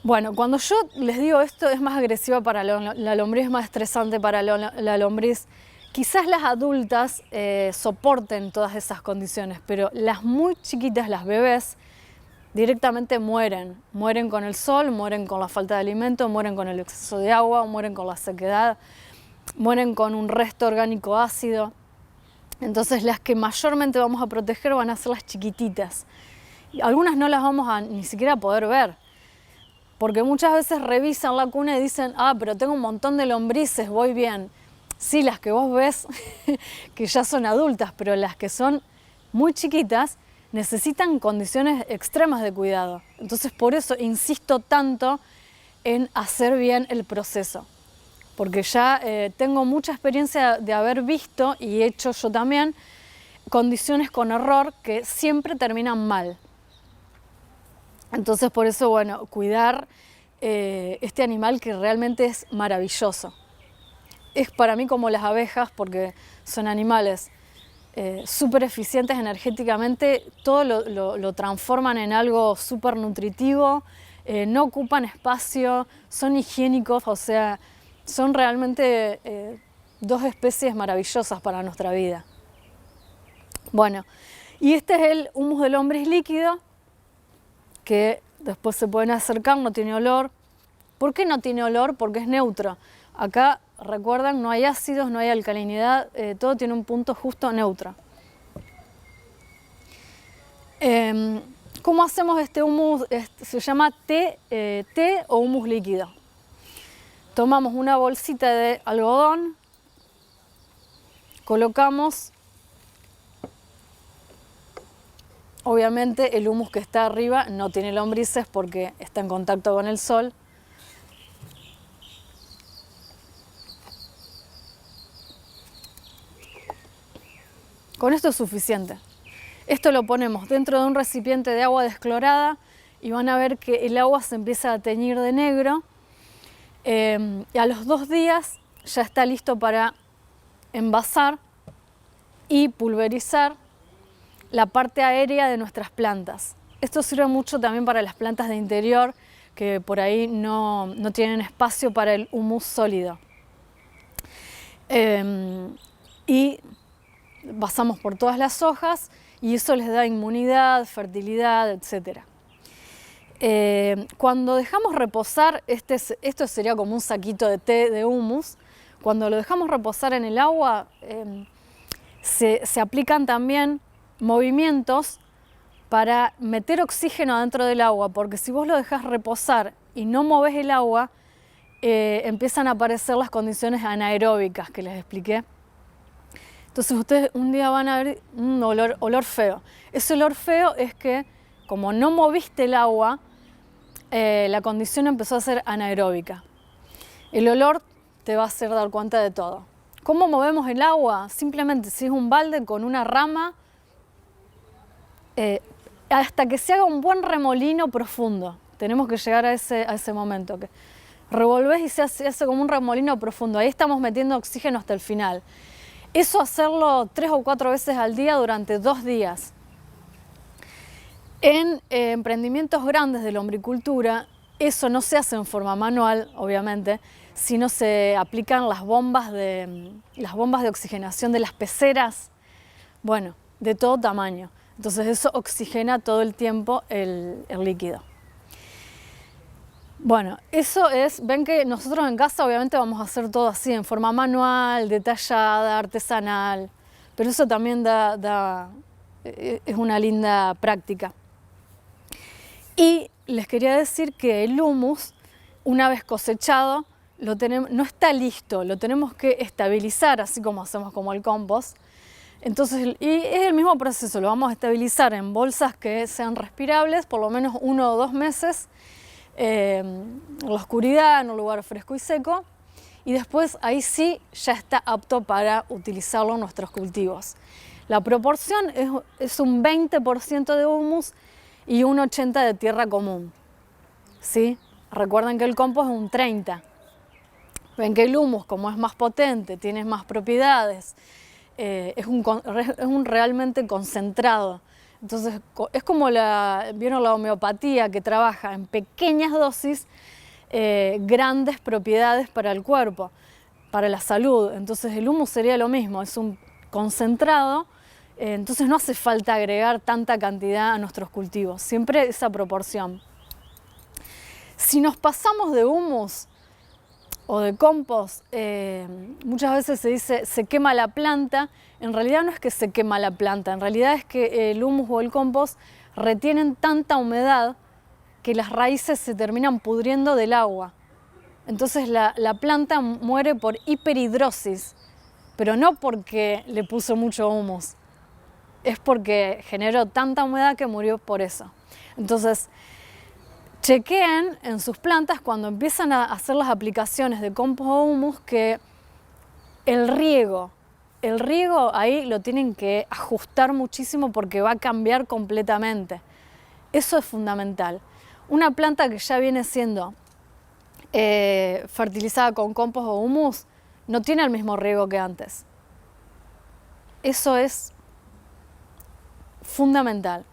Bueno, cuando yo les digo esto, es más agresiva para la lombriz, es más estresante para la lombriz. Quizás las adultas soporten todas esas condiciones, pero las muy chiquitas, las bebés, directamente mueren. Mueren con el sol, mueren con la falta de alimento, mueren con el exceso de agua, mueren con la sequedad, mueren con un resto orgánico ácido. Entonces las que mayormente vamos a proteger van a ser las chiquititas. Algunas no las vamos a ni siquiera poder ver, porque muchas veces revisan la cuna y dicen, ah, pero tengo un montón de lombrices, voy bien. Sí, las que vos ves que ya son adultas, pero las que son muy chiquitas necesitan condiciones extremas de cuidado. Entonces por eso insisto tanto en hacer bien el proceso, porque ya tengo mucha experiencia de haber visto y hecho yo también condiciones con error que siempre terminan mal. Entonces por eso, bueno, cuidar este animal que realmente es maravilloso. Es para mí como las abejas porque son animales súper eficientes energéticamente, todo lo transforman en algo súper nutritivo, no ocupan espacio, son higiénicos, o sea, son realmente dos especies maravillosas para nuestra vida. Bueno, y este es el humus de lombriz líquido, que después se pueden acercar, no tiene olor. ¿Por qué no tiene olor? Porque es neutro. Acá, recuerdan, no hay ácidos, no hay alcalinidad, todo tiene un punto justo neutro. ¿Cómo hacemos este humus? Se llama té o humus líquido. Tomamos una bolsita de algodón, colocamos, obviamente el humus que está arriba no tiene lombrices porque está en contacto con el sol. Con esto es suficiente. Esto lo ponemos dentro de un recipiente de agua desclorada y van a ver que el agua se empieza a teñir de negro. Y a los 2 días ya está listo para envasar y pulverizar la parte aérea de nuestras plantas. Esto sirve mucho también para las plantas de interior que por ahí no tienen espacio para el humus sólido. Y pasamos por todas las hojas y eso les da inmunidad, fertilidad, etc. Cuando dejamos reposar, esto sería como un saquito de té de humus, cuando lo dejamos reposar en el agua se aplican también movimientos para meter oxígeno dentro del agua, porque si vos lo dejás reposar y no movés el agua, empiezan a aparecer las condiciones anaeróbicas que les expliqué. Entonces ustedes un día van a ver un olor feo. Ese olor feo es que como no moviste el agua, la condición empezó a ser anaeróbica. El olor te va a hacer dar cuenta de todo. ¿Cómo movemos el agua? Simplemente si es un balde con una rama, hasta que se haga un buen remolino profundo. Tenemos que llegar a ese momento. Que revolvés y se hace como un remolino profundo. Ahí estamos metiendo oxígeno hasta el final. Eso hacerlo 3 o 4 veces al día durante 2 días. En emprendimientos grandes de lombricultura, eso no se hace en forma manual, obviamente, sino se aplican las bombas de oxigenación de las peceras, bueno, de todo tamaño. Entonces eso oxigena todo el tiempo el líquido. Bueno, eso es, ven que nosotros en casa obviamente vamos a hacer todo así, en forma manual, detallada, artesanal, pero eso también es una linda práctica. Y les quería decir que el humus, una vez cosechado, no está listo, lo tenemos que estabilizar, así como hacemos como el compost. Entonces, y es el mismo proceso, lo vamos a estabilizar en bolsas que sean respirables, por lo menos 1 o 2 meses, en la oscuridad, en un lugar fresco y seco, y después ahí sí ya está apto para utilizarlo en nuestros cultivos. La proporción es un 20% de humus y un 80% de tierra común. ¿Sí? Recuerden que el compost es un 30%. Ven que el humus, como es más potente, tiene más propiedades, es un realmente concentrado. Entonces es como ¿vieron la homeopatía que trabaja en pequeñas dosis grandes propiedades para el cuerpo, para la salud? Entonces el humus sería lo mismo, es un concentrado, entonces no hace falta agregar tanta cantidad a nuestros cultivos, siempre esa proporción. Si nos pasamos de humus, o de compost, muchas veces se dice se quema la planta. En realidad no es que se quema la planta, en realidad es que el humus o el compost retienen tanta humedad que las raíces se terminan pudriendo del agua. Entonces la planta muere por hiperhidrosis, pero no porque le puso mucho humus, es porque generó tanta humedad que murió por eso. Entonces, chequeen en sus plantas cuando empiezan a hacer las aplicaciones de compost o humus que el riego ahí lo tienen que ajustar muchísimo porque va a cambiar completamente. Eso es fundamental. Una planta que ya viene siendo fertilizada con compost o humus no tiene el mismo riego que antes. Eso es fundamental.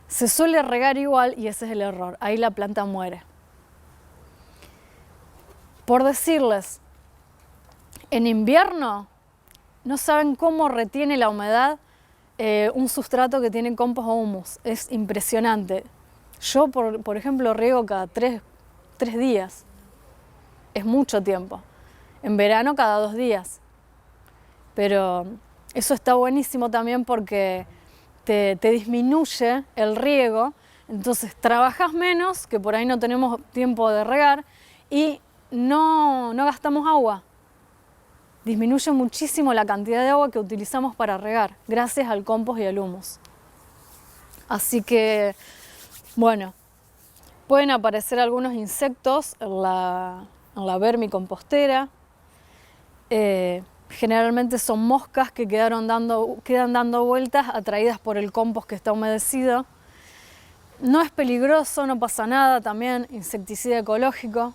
Se suele regar igual y ese es el error. Ahí la planta muere. Por decirles, en invierno no saben cómo retiene la humedad un sustrato que tiene compost o humus. Es impresionante. Yo, por ejemplo, riego cada 3 días. Es mucho tiempo. En verano cada 2 días. Pero eso está buenísimo también porque te disminuye el riego. Entonces trabajas menos, que por ahí no tenemos tiempo de regar, y no gastamos agua. Disminuye muchísimo la cantidad de agua que utilizamos para regar, gracias al compost y al humus. Así que, bueno, pueden aparecer algunos insectos en la vermicompostera. Generalmente son moscas que quedan dando vueltas atraídas por el compost que está humedecido. No es peligroso, no pasa nada, también insecticida ecológico.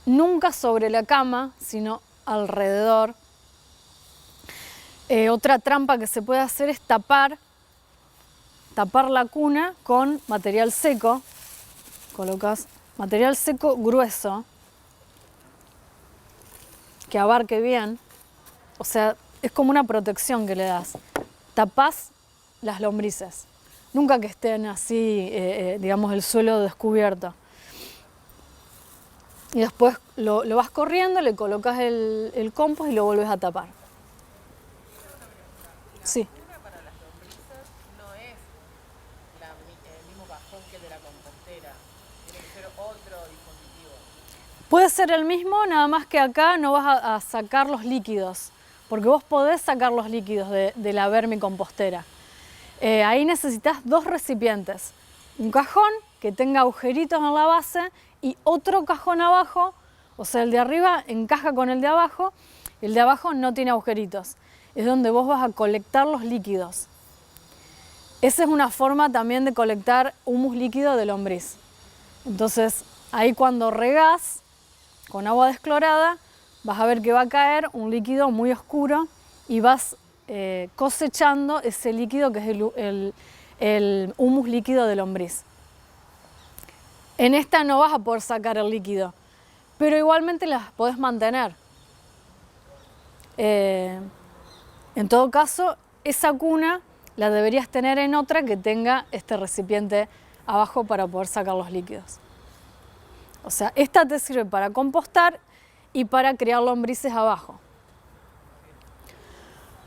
Nunca sobre la cama, sino alrededor. Otra trampa que se puede hacer es tapar la cuna con material seco. Colocas material seco grueso que abarque bien. O sea, es como una protección que le das. Tapás las lombrices. Nunca que estén así, digamos, el suelo descubierto. Y después lo vas corriendo, le colocas el compost y lo vuelves a tapar. Sí. Para las lombrices no es el mismo cajón que el de la compostera. Tiene que ser otro dispositivo. Puede ser el mismo, nada más que acá no vas a sacar los líquidos. Porque vos podés sacar los líquidos de la vermicompostera. Ahí necesitas 2 recipientes. Un cajón que tenga agujeritos en la base y otro cajón abajo, o sea, el de arriba encaja con el de abajo, el de abajo no tiene agujeritos. Es donde vos vas a colectar los líquidos. Esa es una forma también de colectar humus líquido de lombriz. Entonces, ahí cuando regás con agua desclorada, vas a ver que va a caer un líquido muy oscuro y vas cosechando ese líquido que es el humus líquido de lombriz. En esta no vas a poder sacar el líquido, pero igualmente las podés mantener. En todo caso, esa cuna la deberías tener en otra que tenga este recipiente abajo para poder sacar los líquidos. O sea, esta te sirve para compostar y para criar lombrices abajo.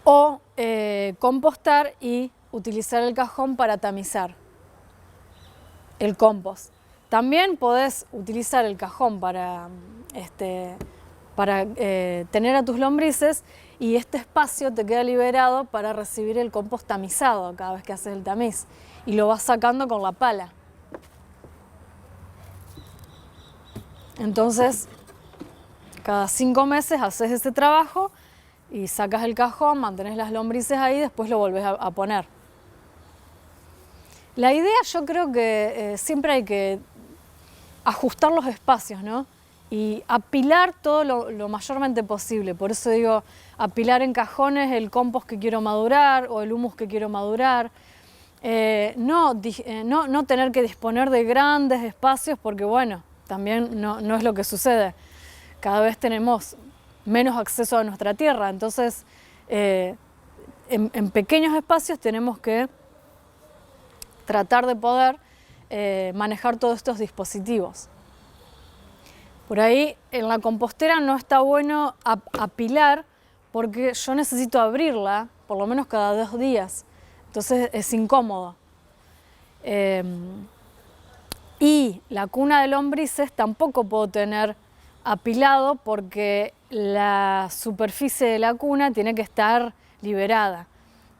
O compostar y utilizar el cajón para tamizar el compost. También podés utilizar el cajón para tener a tus lombrices y este espacio te queda liberado para recibir el compost tamizado cada vez que haces el tamiz y lo vas sacando con la pala. Entonces, cada 5 meses haces ese trabajo y sacas el cajón, mantenés las lombrices ahí y después lo volvés a poner. La idea, yo creo que siempre hay que ajustar los espacios, ¿no? Y apilar todo lo mayormente posible. Por eso digo, apilar en cajones el compost que quiero madurar o el humus que quiero madurar. No tener que disponer de grandes espacios porque, bueno, también no es lo que sucede. Cada vez tenemos menos acceso a nuestra tierra, entonces en pequeños espacios tenemos que tratar de poder manejar todos estos dispositivos. Por ahí en la compostera no está bueno apilar porque yo necesito abrirla por lo menos cada 2 días, entonces es incómodo. Y la cuna de lombrices tampoco puedo tener apilado porque la superficie de la cuna tiene que estar liberada.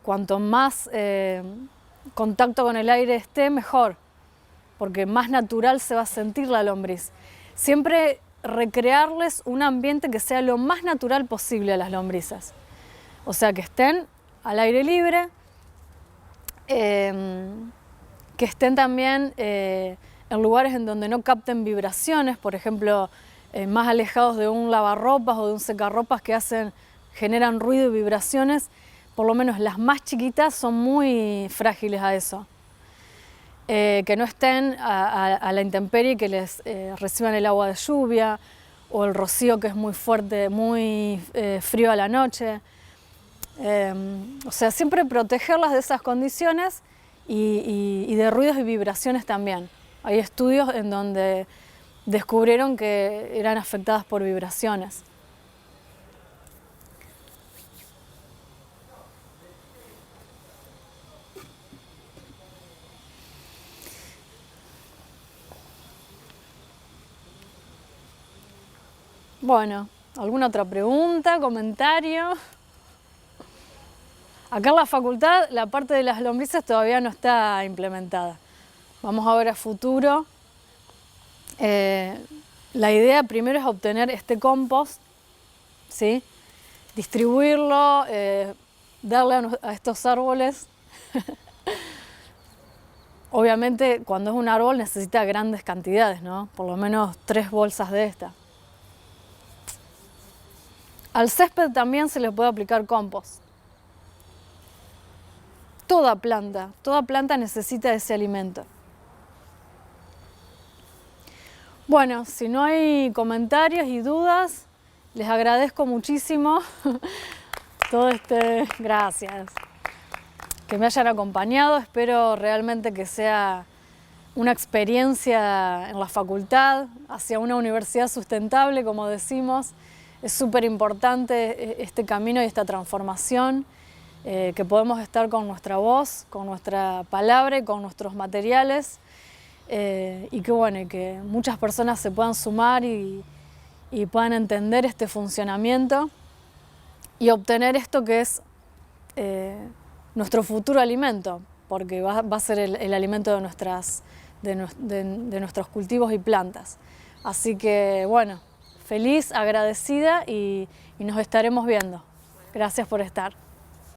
Cuanto más contacto con el aire esté, mejor, porque más natural se va a sentir la lombriz. Siempre recrearles un ambiente que sea lo más natural posible a las lombrices. O sea, que estén al aire libre, que estén también en lugares en donde no capten vibraciones, por ejemplo, más alejados de un lavarropas o de un secarropas que generan ruido y vibraciones. Por lo menos las más chiquitas son muy frágiles a eso. Que no estén a la intemperie, que les reciban el agua de lluvia o el rocío que es muy fuerte, muy frío a la noche. O sea, siempre protegerlas de esas condiciones y de ruidos y vibraciones también. Hay estudios en donde descubrieron que eran afectadas por vibraciones. Bueno, ¿alguna otra pregunta, comentario? Acá en la facultad la parte de las lombrices todavía no está implementada. Vamos a ver a futuro. La idea primero es obtener este compost, ¿sí? Distribuirlo, darle a estos árboles. Obviamente cuando es un árbol necesita grandes cantidades, ¿no? Por lo menos 3 bolsas de esta. Al césped también se le puede aplicar compost. Toda planta necesita ese alimento. Bueno, si no hay comentarios y dudas, les agradezco muchísimo gracias, que me hayan acompañado. Espero realmente que sea una experiencia en la facultad hacia una universidad sustentable, como decimos. Es súper importante este camino y esta transformación, que podemos estar con nuestra voz, con nuestra palabra y con nuestros materiales, y que, bueno, que muchas personas se puedan sumar y puedan entender este funcionamiento y obtener esto que es nuestro futuro alimento, porque va a ser el alimento de nuestros cultivos y plantas. Así que, bueno, feliz, agradecida y nos estaremos viendo. Gracias por estar.